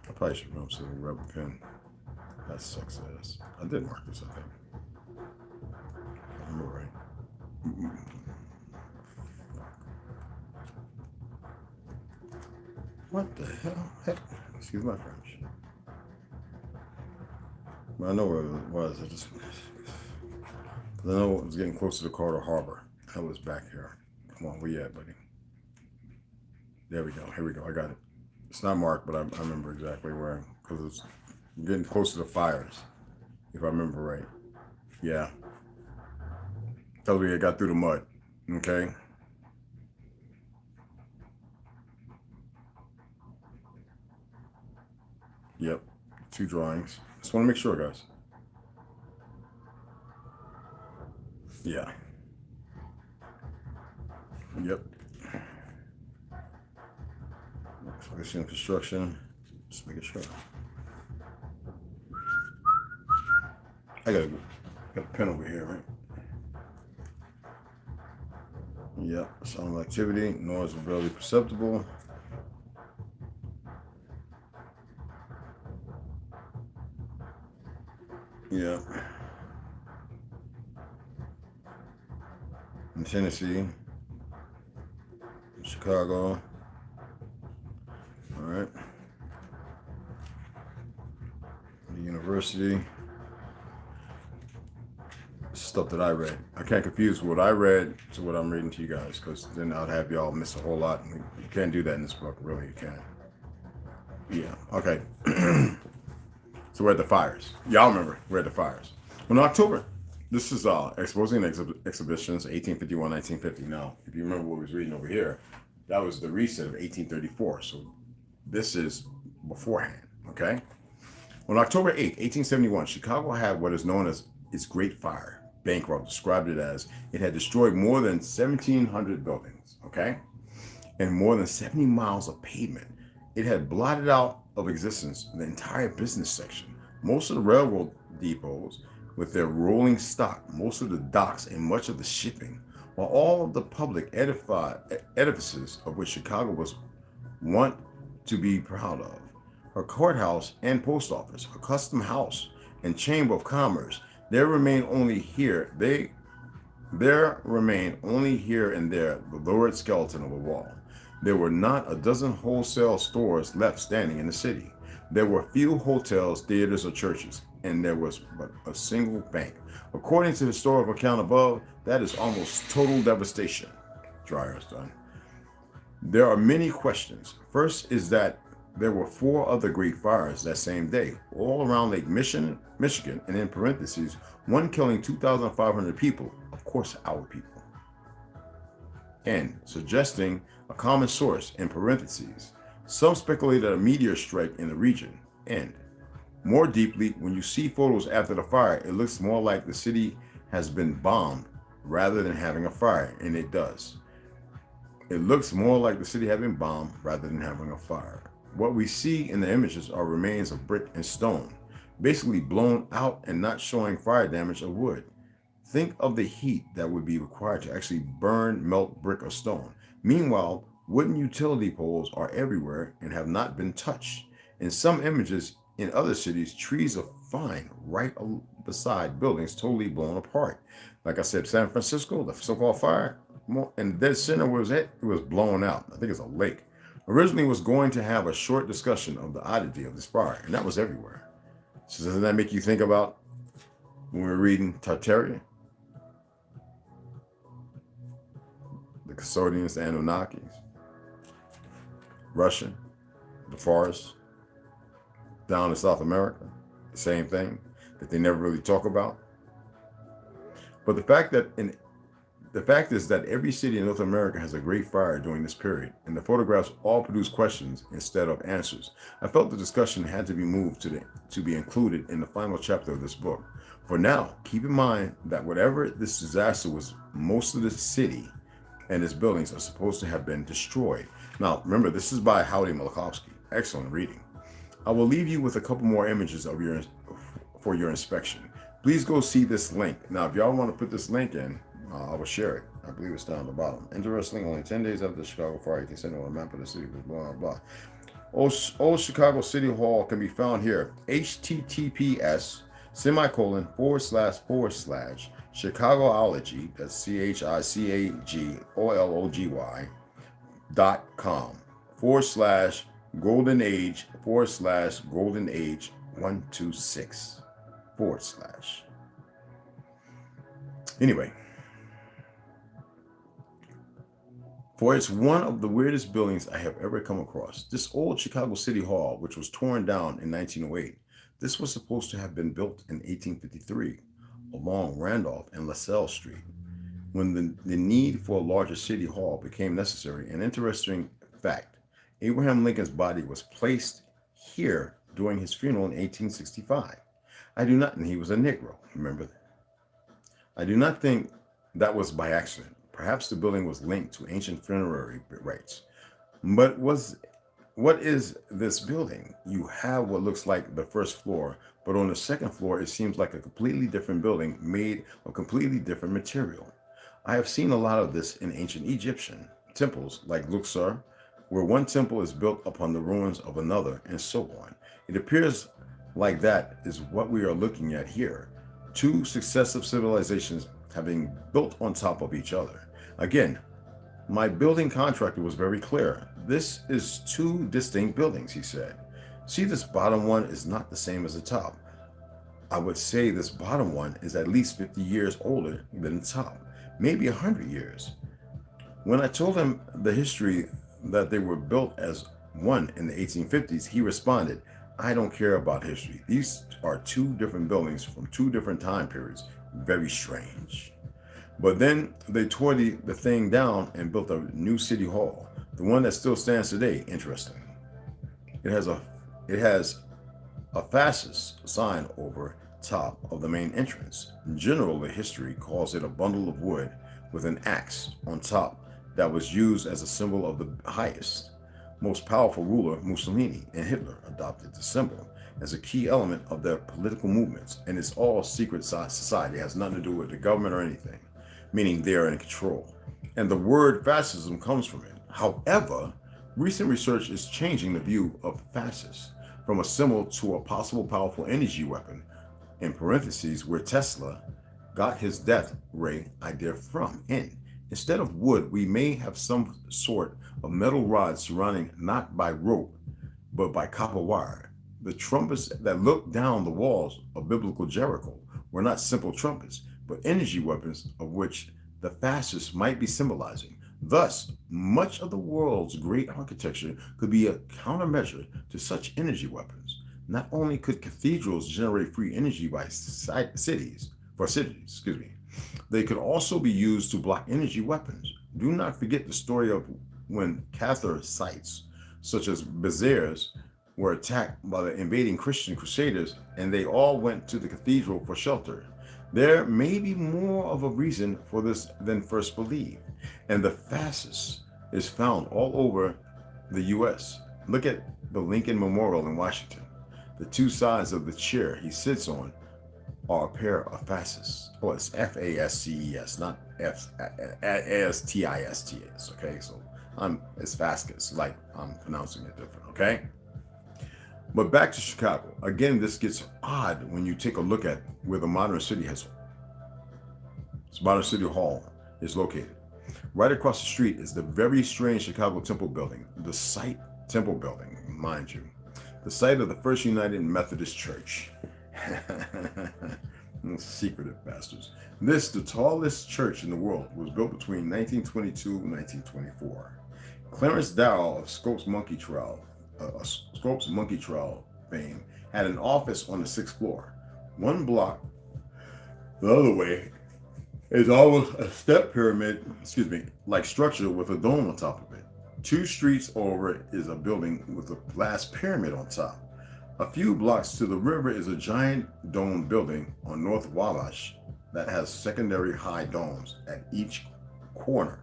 I probably should remember to grab a pen. That sucks ass. I did mark this, I think. I remember right. What the hell? Heck? Excuse my French. But I know where it was. I know it was getting close to the Carter Harbor. I was back here. Come on, where you at, buddy? There we go. Here we go. I got it. It's not marked, but I remember exactly where. Because it's getting close to the fires, if I remember right. Yeah. Tells me I got through the mud. Okay. Yep. 2 drawings. Just want to make sure, guys. Yeah. Yep. Expedition construction. Just making sure. I got a pen over here, right? Yep. Sound activity. Noise barely perceptible. Yeah. In Tennessee, Chicago. All right. The university. Stuff that I read. I can't confuse what I read to what I'm reading to you guys, because then I'd have y'all miss a whole lot. You can't do that in this book, really. You can't. Yeah. Okay. So we're at the fires. Y'all remember we're at the fires. In October, this is exposing exhibitions 1851, 1950. Now, if you remember what we was reading over here, that was the reset of 1834. So this is beforehand. Okay. On October 8th, 1871, Chicago had what is known as its Great Fire. Bancroft described it as it had destroyed more than 1,700 buildings, okay, and more than 70 miles of pavement. It had blotted out of existence the entire business section, most of the railroad depots with their rolling stock, most of the docks, and much of the shipping, while all of the public edifices of which Chicago was one to be proud of. Her courthouse and post office, her custom house and chamber of commerce, there remain only here and there the lurid skeleton of a wall. There were not a dozen wholesale stores left standing in the city. There were few hotels, theaters, or churches, and there was but a single bank. According to the historical account above, that is almost total devastation. Dreyer's done. There are many questions. First is that there were 4 other great fires that same day, all around Lake Michigan, and in parentheses, one killing 2,500 people, of course our people. And suggesting a common source, in parentheses, some speculated a meteor strike in the region. And more deeply, when you see photos after the fire, it looks more like the city has been bombed rather than having a fire, and it does. It looks more like the city had been bombed rather than having a fire. What we see in the images are remains of brick and stone, basically blown out and not showing fire damage of wood. Think of the heat that would be required to actually burn, melt brick or stone. Meanwhile, wooden utility poles are everywhere and have not been touched. In some images in other cities, trees are fine right beside buildings totally blown apart. Like I said, San Francisco, the so-called fire, and the dead center was it was blown out. I think it's a lake. Originally was going to have a short discussion of the oddity of this fire, and that was everywhere. So doesn't that make you think about when we were reading Tartaria? The Custodians, the Anunnakis, Russia, the forest, down in South America, the same thing that they never really talk about. But the fact is that every city in North America has a great fire during this period, and the photographs all produce questions instead of answers. I felt the discussion had to be moved to be included in the final chapter of this book. For now, keep in mind that whatever this disaster was, most of the city and its buildings are supposed to have been destroyed. Now, remember, this is by Howdy Malakovsky. Excellent reading. I will leave you with a couple more images for your inspection. Please go see this link. Now, if y'all want to put this link in, I will share it. I believe it's down at the bottom. Interestingly, only 10 days after the Chicago fire, 1871, a map of the city was blah, blah, blah. Old Chicago City Hall can be found here. https //Chicagoology, that's CHICAGOLOGY.com /golden age /golden age 126 /. Anyway, for it's one of the weirdest buildings I have ever come across. This old Chicago City Hall, which was torn down in 1908, this was supposed to have been built in 1853 along Randolph and LaSalle Street. When the need for a larger city hall became necessary, an interesting fact, Abraham Lincoln's body was placed here during his funeral in 1865. And he was a Negro, remember that? I do not think that was by accident. Perhaps the building was linked to ancient funerary rites. But what is this building? You have what looks like the first floor, but on the second floor, it seems like a completely different building made of completely different material. I have seen a lot of this in ancient Egyptian temples like Luxor, where one temple is built upon the ruins of another, and so on. It appears like that is what we are looking at here. Two successive civilizations having built on top of each other. Again, my building contractor was very clear. This is two distinct buildings, he said. See, this bottom one is not the same as the top. I would say this bottom one is at least 50 years older than the top, maybe 100 years. When I told him the history that they were built as one in the 1850s, he responded, I don't care about history. These are two different buildings from two different time periods. Very strange. But then they tore the thing down and built a new city hall, the one that still stands today. Interesting. It has a fascist sign over top of the main entrance. In general, the history calls it a bundle of wood with an axe on top that was used as a symbol of the highest, most powerful ruler. Mussolini and Hitler adopted the symbol as a key element of their political movements, and it's all secret society. It has nothing to do with the government or anything, meaning they're in control. And the word fascism comes from it. However, recent research is changing the view of fascists from a symbol to a possible powerful energy weapon, in parentheses, where Tesla got his death ray idea from. Instead of wood, we may have some sort of metal rod surrounding not by rope, but by copper wire. The trumpets that looked down the walls of biblical Jericho were not simple trumpets, but energy weapons of which the fascists might be symbolizing. Thus, much of the world's great architecture could be a countermeasure to such energy weapons. Not only could cathedrals generate free energy by cities, they could also be used to block energy weapons. Do not forget the story of when Cathar sites, such as bazaars, were attacked by the invading Christian crusaders, and they all went to the cathedral for shelter. There may be more of a reason for this than first believed, and the fascist is found all over the U.S. Look at the Lincoln Memorial in Washington. The two sides of the chair he sits on are a pair of fascists. Oh, it's F-A-S-C-E-S, not F-A-S-T-I-S-T-S, okay? So it's fascists, like I'm pronouncing it different, okay? But back to Chicago. Again, this gets odd when you take a look at where the modern city hall is located. Right across the street is the very strange Chicago Temple building, the site Temple building, mind you, the site of the First United Methodist Church. Secretive bastards. This, the tallest church in the world, was built between 1922 and 1924. Clarence Darrow of Scopes Monkey Trial fame had an office on the 6th floor. One block the other way is almost a step pyramid, like structure with a dome on top of it. 2 streets over is a building with a glass pyramid on top. A few blocks to the river is a giant dome building on North Wabash that has secondary high domes at each corner.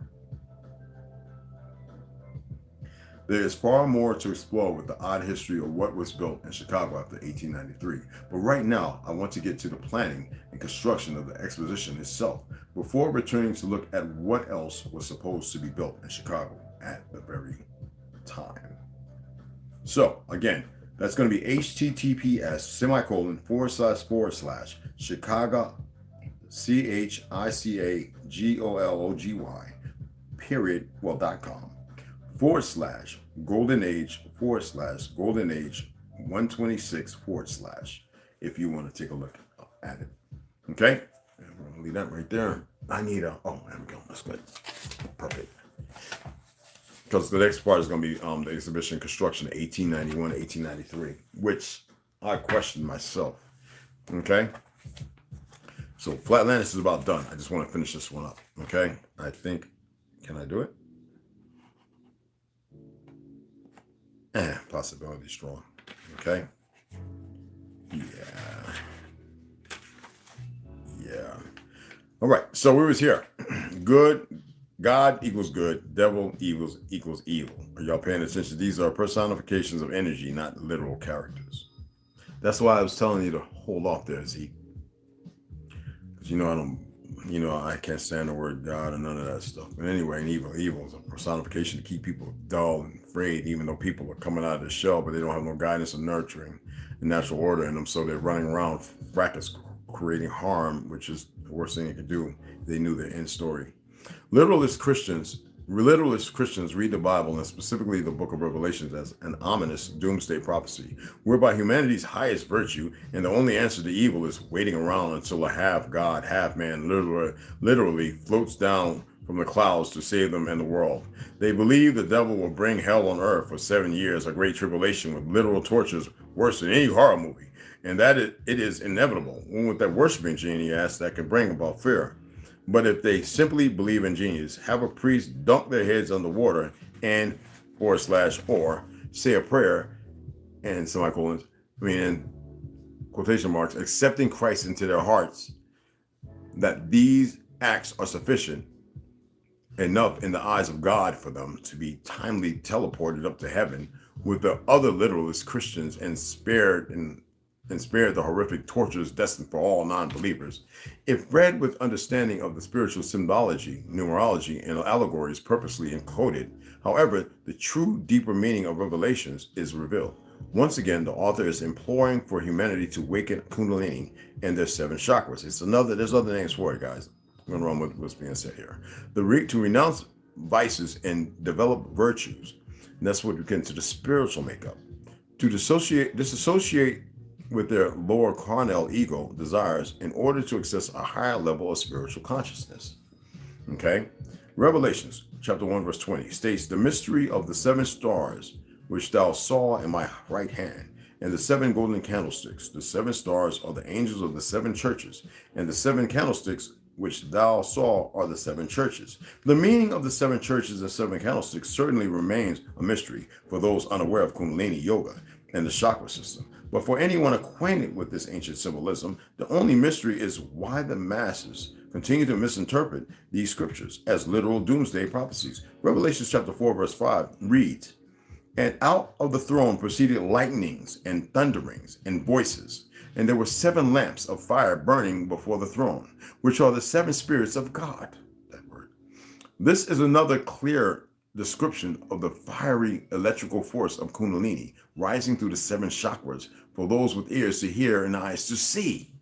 There is far more to explore with the odd history of what was built in Chicago after 1893. But right now, I want to get to the planning and construction of the exposition itself before returning to look at what else was supposed to be built in Chicago at the very time. So again, that's going to be https:// Chicago, CHICAGOLOGY.com / golden age 126 / if you want to take a look at it. Okay, and we're going to leave that right there. I need there we go, that's good, perfect. Because the next part is going to be the exhibition construction 1891 1893, which I questioned myself. Okay, so Flatlanders is about done. I just want to finish this one up. Okay, I think, can I do it? Possibility strong. Okay. Yeah. All right. So we was here. Good. God equals good. Devil equals evil. Are y'all paying attention? These are personifications of energy, not literal characters. That's why I was telling you to hold off there, Z. Because I don't I can't stand the word God and none of that stuff. But anyway, and evil is a personification to keep people dull and afraid, even though people are coming out of the shell, but they don't have no guidance or nurturing and natural order in them. So they're running around fracas, creating harm, which is the worst thing they could do. They knew their end story. Literalist Christians read the Bible, and specifically the book of Revelations, as an ominous doomsday prophecy, whereby humanity's highest virtue and the only answer to evil is waiting around until a half God, half man literally floats down from the clouds to save them and the world. They believe the devil will bring hell on earth for 7 years, a great tribulation with literal tortures worse than any horror movie, and that it is inevitable. One with that worshiping genius that can bring about fear. But if they simply believe in genius, have a priest dunk their heads underwater and or say a prayer and semicolons, in quotation marks, accepting Christ into their hearts, that these acts are sufficient enough in the eyes of God for them to be timely teleported up to heaven with the other literalist Christians and spared the horrific tortures destined for all non-believers. If read with understanding of the spiritual symbology, numerology, and allegories purposely encoded, however, the true deeper meaning of Revelations is revealed. Once again, the author is imploring for humanity to waken Kundalini and their 7 chakras. There's other names for it, guys. I'm going to run with what's being said here. To renounce vices and develop virtues. And that's what we get into the spiritual makeup. To disassociate with their lower carnal ego desires in order to access a higher level of spiritual consciousness. Okay? Revelations chapter 1 verse 20 states, the mystery of the 7 stars which thou saw in my right hand, and the 7 golden candlesticks. The 7 stars are the angels of the 7 churches, and the 7 candlesticks which thou saw are the 7 churches. The meaning of the 7 churches and 7 candlesticks certainly remains a mystery for those unaware of Kundalini yoga and the chakra system. But for anyone acquainted with this ancient symbolism, the only mystery is why the masses continue to misinterpret these scriptures as literal doomsday prophecies. Revelation chapter 4 verse 5 reads, and out of the throne proceeded lightnings and thunderings and voices, and there were 7 lamps of fire burning before the throne, which are the 7 spirits of God. That word. This is another clear description of the fiery electrical force of Kundalini rising through the 7 chakras for those with ears to hear and eyes to see.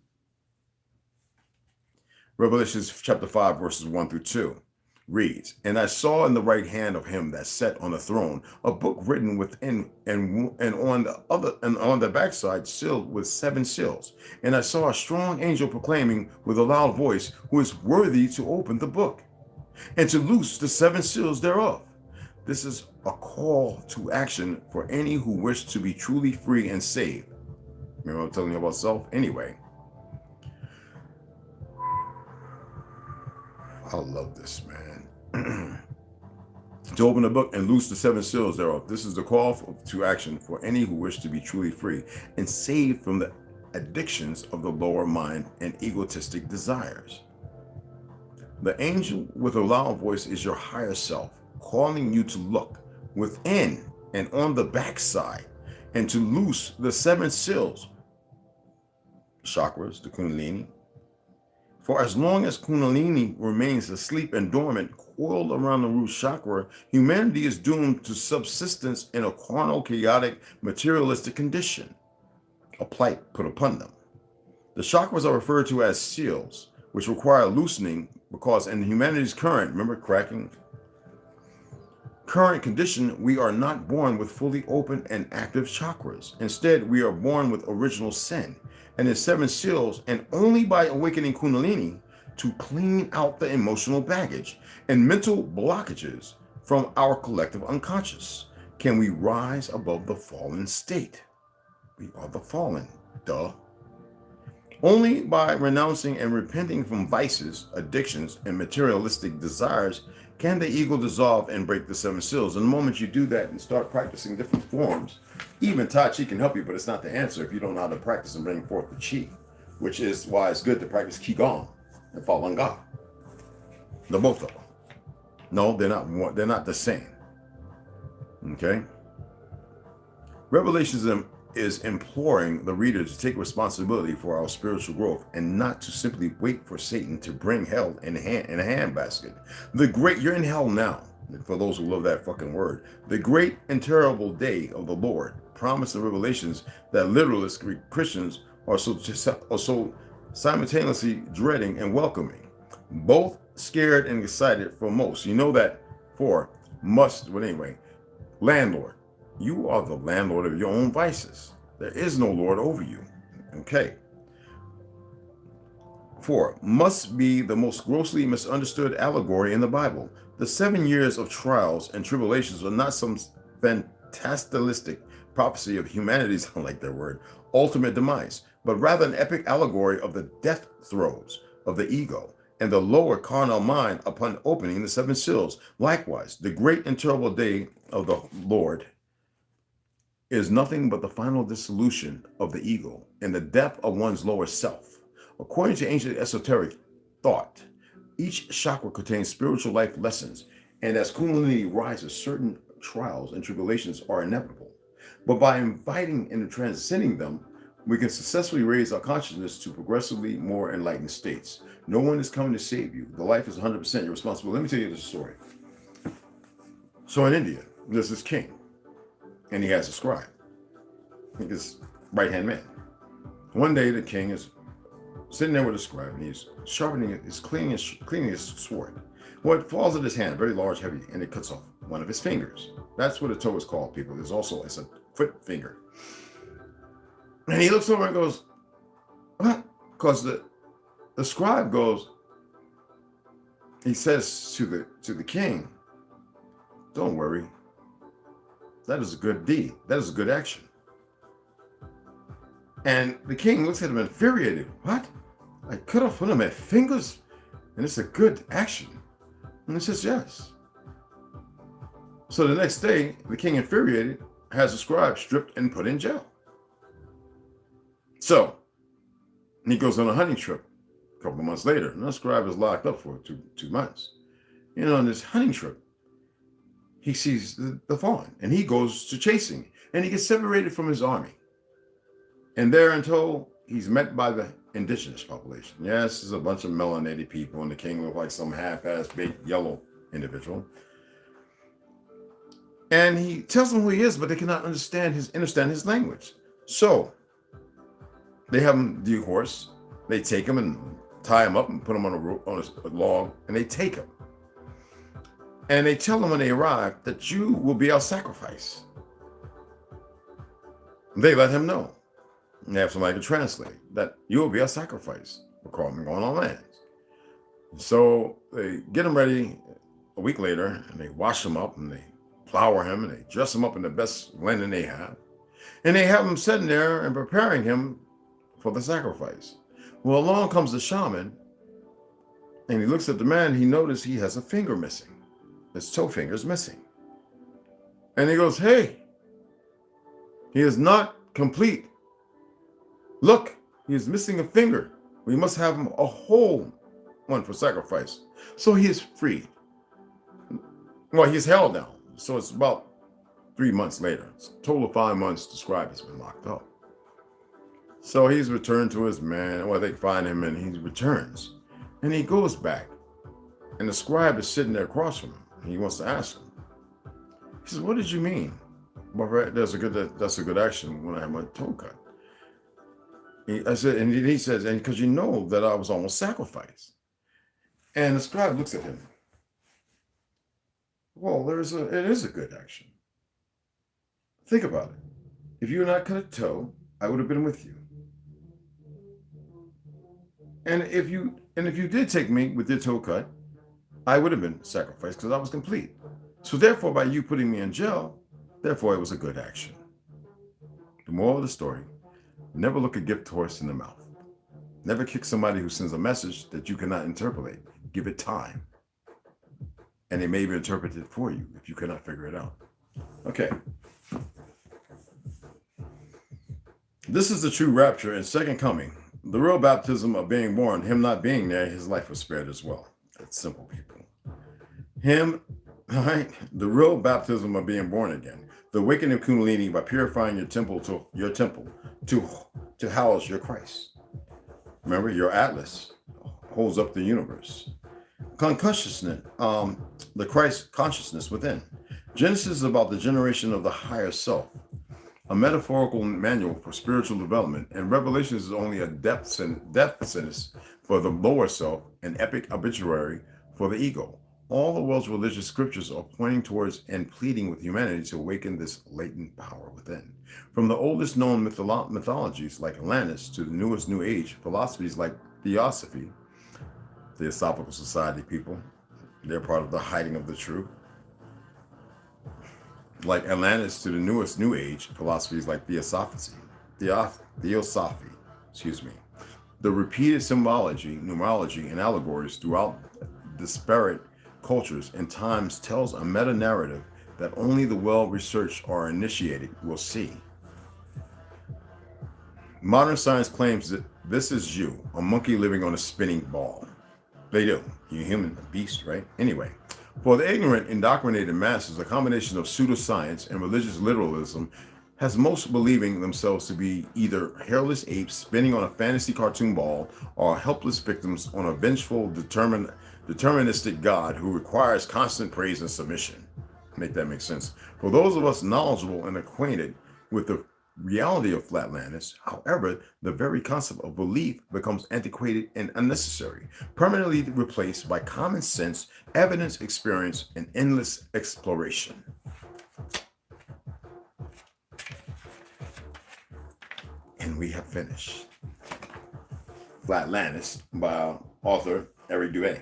Revelation chapter 5 verses 1 through 2 reads, and I saw in the right hand of him that sat on the throne a book written within and on the backside sealed with 7 seals. And I saw a strong angel proclaiming with a loud voice, who is worthy to open the book and to loose the 7 seals thereof. This is a call to action for any who wish to be truly free and saved. Remember I'm telling you about self? Anyway. I love this, man. To open the book and loose the 7 seals thereof. This is the call to action for any who wish to be truly free and saved from the addictions of the lower mind and egotistic desires. The angel with a loud voice is your higher self, calling you to look within and on the backside and to loose the 7 seals, chakras, the Kundalini. For as long as Kundalini remains asleep and dormant, coiled around the root chakra, humanity is doomed to subsistence in a carnal, chaotic, materialistic condition, a plight put upon them. The chakras are referred to as seals, which require loosening because in humanity's current condition, we are not born with fully open and active chakras. Instead, we are born with original sin and the 7 seals, and only by awakening Kundalini to clean out the emotional baggage and mental blockages from our collective unconscious can we rise above the fallen state. We are the fallen, duh. Only by renouncing and repenting from vices, addictions, and materialistic desires can the ego dissolve and break the 7 seals. And the moment you do that and start practicing different forms, even Tai Chi can help you, but it's not the answer if you don't know how to practice and bring forth the Chi, which is why it's good to practice Qigong and Falun Gong. They're both of them. No, they're not the same. Okay? Revelation is imploring the reader to take responsibility for our spiritual growth and not to simply wait for Satan to bring hell in a handbasket. You're in hell now, for those who love that fucking word. The great and terrible day of the Lord, promise and revelations that literalist Christians are so simultaneously dreading and welcoming. Both scared and excited for most. You know that landlord. You are the landlord of your own vices. There is no Lord over you. Okay. 4. Must be the most grossly misunderstood allegory in the Bible. The 7 years of trials and tribulations are not some fantastilistic prophecy of humanity's, I like that word, ultimate demise, but rather an epic allegory of the death throes of the ego and the lower carnal mind upon opening the 7 seals. Likewise, the great and terrible day of the Lord is nothing but the final dissolution of the ego and the death of one's lower self. According to ancient esoteric thought, each chakra contains spiritual life lessons, and as Kundalini rises, certain trials and tribulations are inevitable. But by inviting and transcending them, we can successfully raise our consciousness to progressively more enlightened states. No one is coming to save you. The life is 100% your responsibility. Let me tell you this story. So in India, there's this king, and he has a scribe, his right-hand man. One day, the king is sitting there with a scribe, and he's cleaning his sword. Well, it falls in his hand, very large, heavy, and it cuts off one of his fingers. That's what a toe is called, people. It's a foot finger. And he looks over and goes, what? Because the scribe goes, he says to the king, don't worry. That is a good deed. That is a good action. And the king looks at him infuriated. What? I cut off one of my fingers? And it's a good action. And he says, yes. So the next day, the king, infuriated, has the scribe stripped and put in jail. So he goes on a hunting trip a couple of months later, and the scribe is locked up for two months. On this hunting trip, he sees the fawn, and he goes to chasing, and he gets separated from his army. And there until he's met by the indigenous population. Yes, there's a bunch of melanated people, and the king looks like some half-ass big yellow individual. And he tells them who he is, but they cannot understand his language. So they have him dehorse. They take him and tie him up and put him on a log, and they take him. And they tell him when they arrive that you will be our sacrifice. They let him know. And they have somebody to translate that you will be our sacrifice for going on land. So they get him ready a week later, and they wash him up, and they flour him, and they dress him up in the best linen they have. And they have him sitting there and preparing him for the sacrifice. Well, along comes the shaman, and he looks at the man. He notices he has a finger missing. His toe finger is missing. And he goes, hey, he is not complete. Look, he is missing a finger. We must have him a whole one for sacrifice. So he is freed. Well, he's held now. So it's about 3 months later. It's a total of 5 months the scribe has been locked up. So he's returned to his man. Well, they find him, and he returns. And he goes back. And the scribe is sitting there across from him. He wants to ask him. He says, what did you mean? Well, that's a good action when I have my toe cut. He says, and because you know that I was almost sacrificed. And the scribe looks at him. Well, it is a good action. Think about it. If you had not cut a toe, I would have been with you. And if you did take me with your toe cut, I would have been sacrificed because I was complete. So therefore, by you putting me in jail, therefore it was a good action. The moral of the story, never look a gift horse in the mouth. Never kick somebody who sends a message that you cannot interpolate. Give it time. And it may be interpreted for you if you cannot figure it out. Okay. This is the true rapture and second coming. The real baptism of being born, him not being there, his life was spared as well. It's simple, people. Him, right? The real baptism of being born again. The awakening of Kundalini by purifying your temple to to house your Christ. Remember, your Atlas holds up the universe. Consciousness, the Christ consciousness within. Genesis is about the generation of the higher self, a metaphorical manual for spiritual development, and Revelation is only a death sentence for the lower self, an epic obituary for the ego. All the world's religious scriptures are pointing towards and pleading with humanity to awaken this latent power within. From the oldest known mythologies like Atlantis to the newest New Age philosophies like Theosophy, Theosophical Society people, they're part of the hiding of the truth. Like Atlantis to the newest New Age philosophies like Theosophy, excuse me. The repeated symbology, numerology, and allegories throughout disparate cultures and times tells a meta-narrative that only the well-researched or initiated will see. Modern science claims that this is you, a monkey living on a spinning ball. They do. You're human, a beast, right? Anyway, for the ignorant, indoctrinated masses, a combination of pseudoscience and religious literalism has most believing themselves to be either hairless apes spinning on a fantasy cartoon ball or helpless victims on a vengeful, deterministic God who requires constant praise and submission. Make that make sense. For those of us knowledgeable and acquainted with the reality of flatlanders, however, the very concept of belief becomes antiquated and unnecessary, permanently replaced by common sense, evidence, experience, and endless exploration. And we have finished Flatlanders by author Eric Dubé.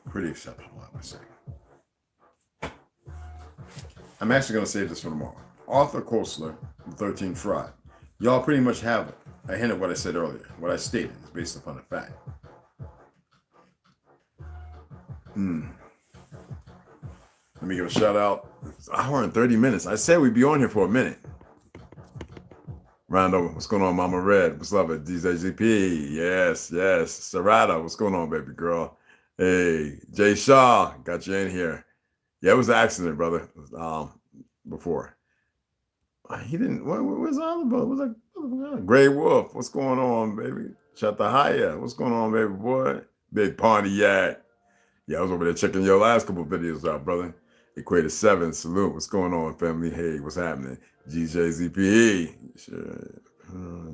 Pretty acceptable, I would say. I'm actually going to save this for tomorrow. Arthur Koestler, The 13th Tribe. Y'all pretty much have a hint of what I said earlier. What I stated is based upon a fact. Let me give a shout out. It's an hour and 30 minutes. I said we'd be on here for a minute. Round over. What's going on, Mama Red? What's up at DJZP? Yes. Sarada, what's going on, baby girl? Hey, Jay Shaw, got you in here. Yeah, it was an accident, brother. Before. He didn't, what was the other brother? Was like Gray Wolf, what's going on, baby? Chatahaya, what's going on, baby boy? Big Pontiac. Yeah, I was over there checking your last couple of videos out, brother. Equator 7, salute. What's going on, family? Hey, what's happening? GJZPE.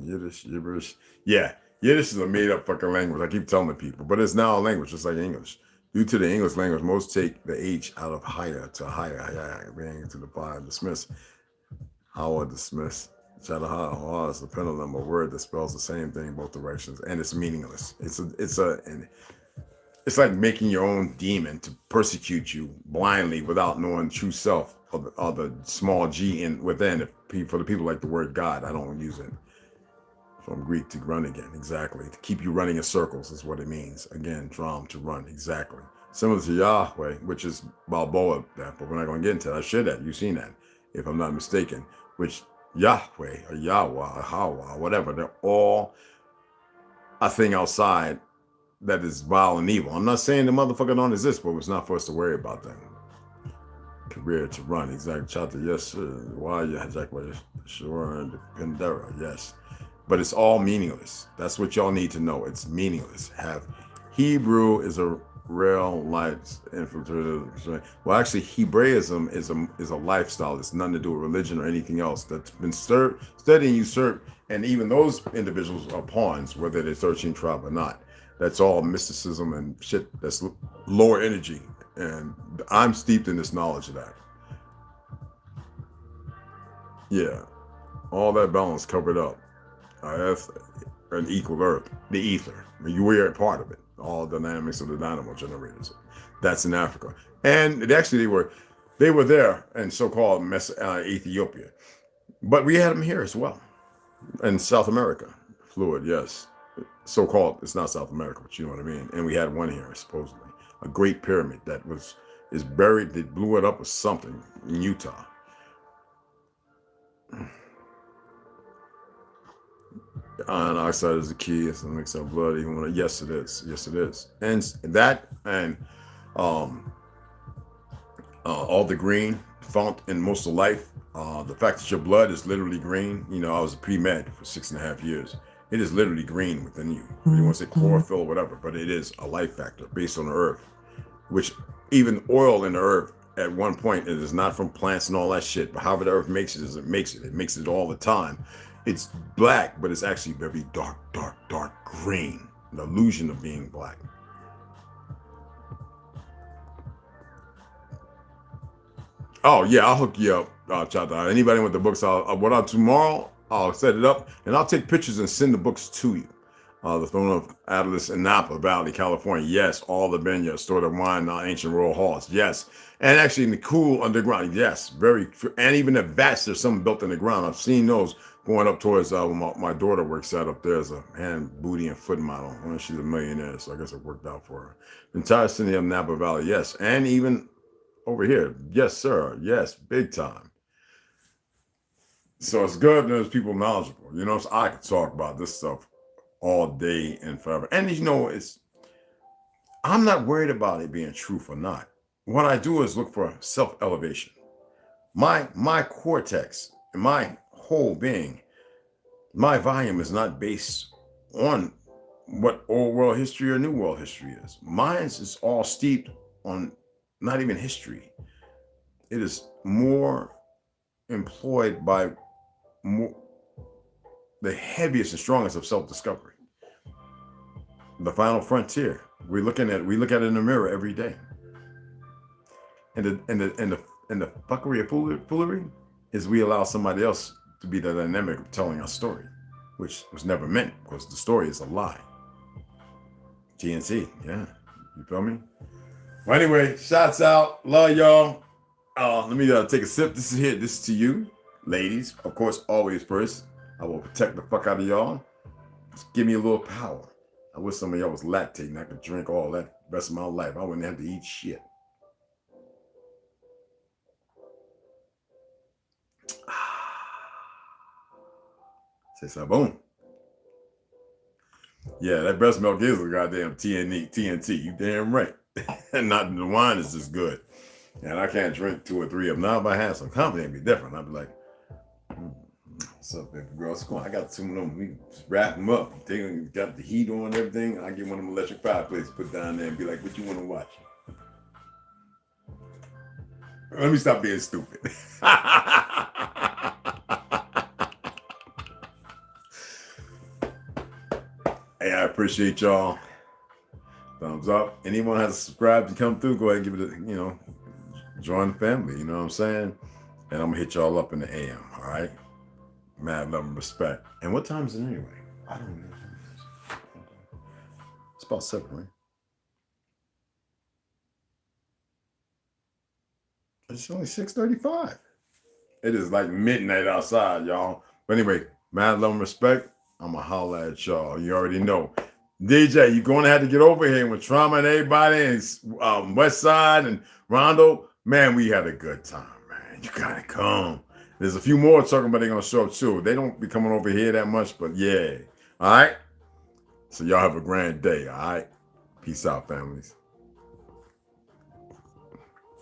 Yiddish, gibberish. Yeah, Yiddish is a made-up fucking language. I keep telling the people, but it's now a language, just like English. Due to the English language, most take the H out of higher to higher, bring to the fire, dismiss. Howard dismiss. Chataha is a pendulum, a word that spells the same thing in both directions, and it's meaningless. It's like making your own demon to persecute you blindly without knowing true self or the small g in within. For the people like the word God, I don't use it. From Greek to run again, exactly. To keep you running in circles is what it means. Again, drum to run, exactly. Similar to Yahweh, which is Balboa, that, but we're not going to get into that. I shared that. You've seen that, if I'm not mistaken. Which Yahweh or Yahweh or Hawa, whatever, they're all a thing outside that is vile and evil. I'm not saying the motherfucker don't exist, but it's not for us to worry about them. Career to run, exactly. Chata, yes, sir. Why, yeah, exactly. Sure, and Pendera, yes. But it's all meaningless. That's what y'all need to know. It's meaningless. Hebrew is a real life infiltrated. Well, actually, Hebraism is a lifestyle. It's nothing to do with religion or anything else. That's been studied and usurped, and even those individuals are pawns, whether they're 13 tribe or not. That's all mysticism and shit. That's lower energy, and I'm steeped in this knowledge of that. Yeah, all that balance covered up. Earth, an equal Earth, the ether. I mean, we are part of it. All dynamics of the dynamo generators. That's in Africa, and they were there in so-called Ethiopia, but we had them here as well, in South America. Fluid, yes, so-called. It's not South America, but you know what I mean. And we had one here, supposedly, a great pyramid that is buried. They blew it up with something in Utah. Iron oxide is the key. It's a mix of blood. Even when yes, it is. Yes, it is. And that and all the green found in most of life. The fact that your blood is literally green. You know, I was a pre-med for 6.5 years. It is literally green within you. You want to say chlorophyll or whatever, but it is a life factor based on the earth, which even oil in the earth at one point, it is not from plants and all that shit. But however the earth makes it is it makes it. It makes it all the time. It's black, but it's actually very dark, dark, dark green. The illusion of being black. Oh yeah, I'll hook you up, Chata. Anybody with the books, what I'll tomorrow, I'll set it up and I'll take pictures and send the books to you. The Throne of Atlas in Napa Valley, California. Yes, all the vineyards, stored of wine, ancient royal halls. Yes, and actually in the cool underground. Yes, very, and even the vats. There's some built in the ground. I've seen those going up towards my daughter works out up there as a hand, booty, and foot model. Well, she's a millionaire, so I guess it worked out for her. The entire city of Napa Valley. Yes, and even over here. Yes, sir. Yes, big time. So it's good there's people knowledgeable. You know, so I could talk about this stuff all day and forever. And you know, I'm not worried about it being truth or not. What I do is look for self-elevation. My cortex and my whole being, my volume is not based on what old world history or new world history is. Mine is all steeped on not even history. It is more employed by more, the heaviest and strongest of self-discovery. The final frontier. We look at it in the mirror every day. And the fuckery of foolery is we allow somebody else to be the dynamic of telling our story, which was never meant because the story is a lie. TNT, yeah. You feel me? Well, anyway, shots out. Love y'all. Let me take a sip. This is to you, ladies. Of course, always first. I will protect the fuck out of y'all. Just give me a little power. I wish some of y'all was lactating. I could drink all that the rest of my life. I wouldn't have to eat shit. Say so, boom. Yeah, that breast milk is a goddamn TNT. You damn right. And not the wine is just good. And I can't drink 2 or 3 of them. Now if I had some company, it'd be different. I'd be like, what's up, baby girl? What's going on? I got 2 of them. We just wrap them up. They got the heat on and everything. I get one of them electric fireplaces put down there and be like, what you want to watch? Let me stop being stupid. Hey, I appreciate y'all. Thumbs up. Anyone has to subscribe to come through, go ahead and give it a, join the family. You know what I'm saying? And I'm going to hit y'all up in the AM. All right? Mad love and respect. And what time is it anyway? I don't know. It's about 7, right? It's only 6:35. It is like midnight outside, y'all. But anyway, mad love and respect. I'm going to holler at y'all. You already know. DJ, you're going to have to get over here with Trauma and everybody and West Side and Rondo. Man, we had a good time, man. You got to come. There's a few more talking about they're going to show up too. They don't be coming over here that much, but yeah. All right? So y'all have a grand day, all right? Peace out, families.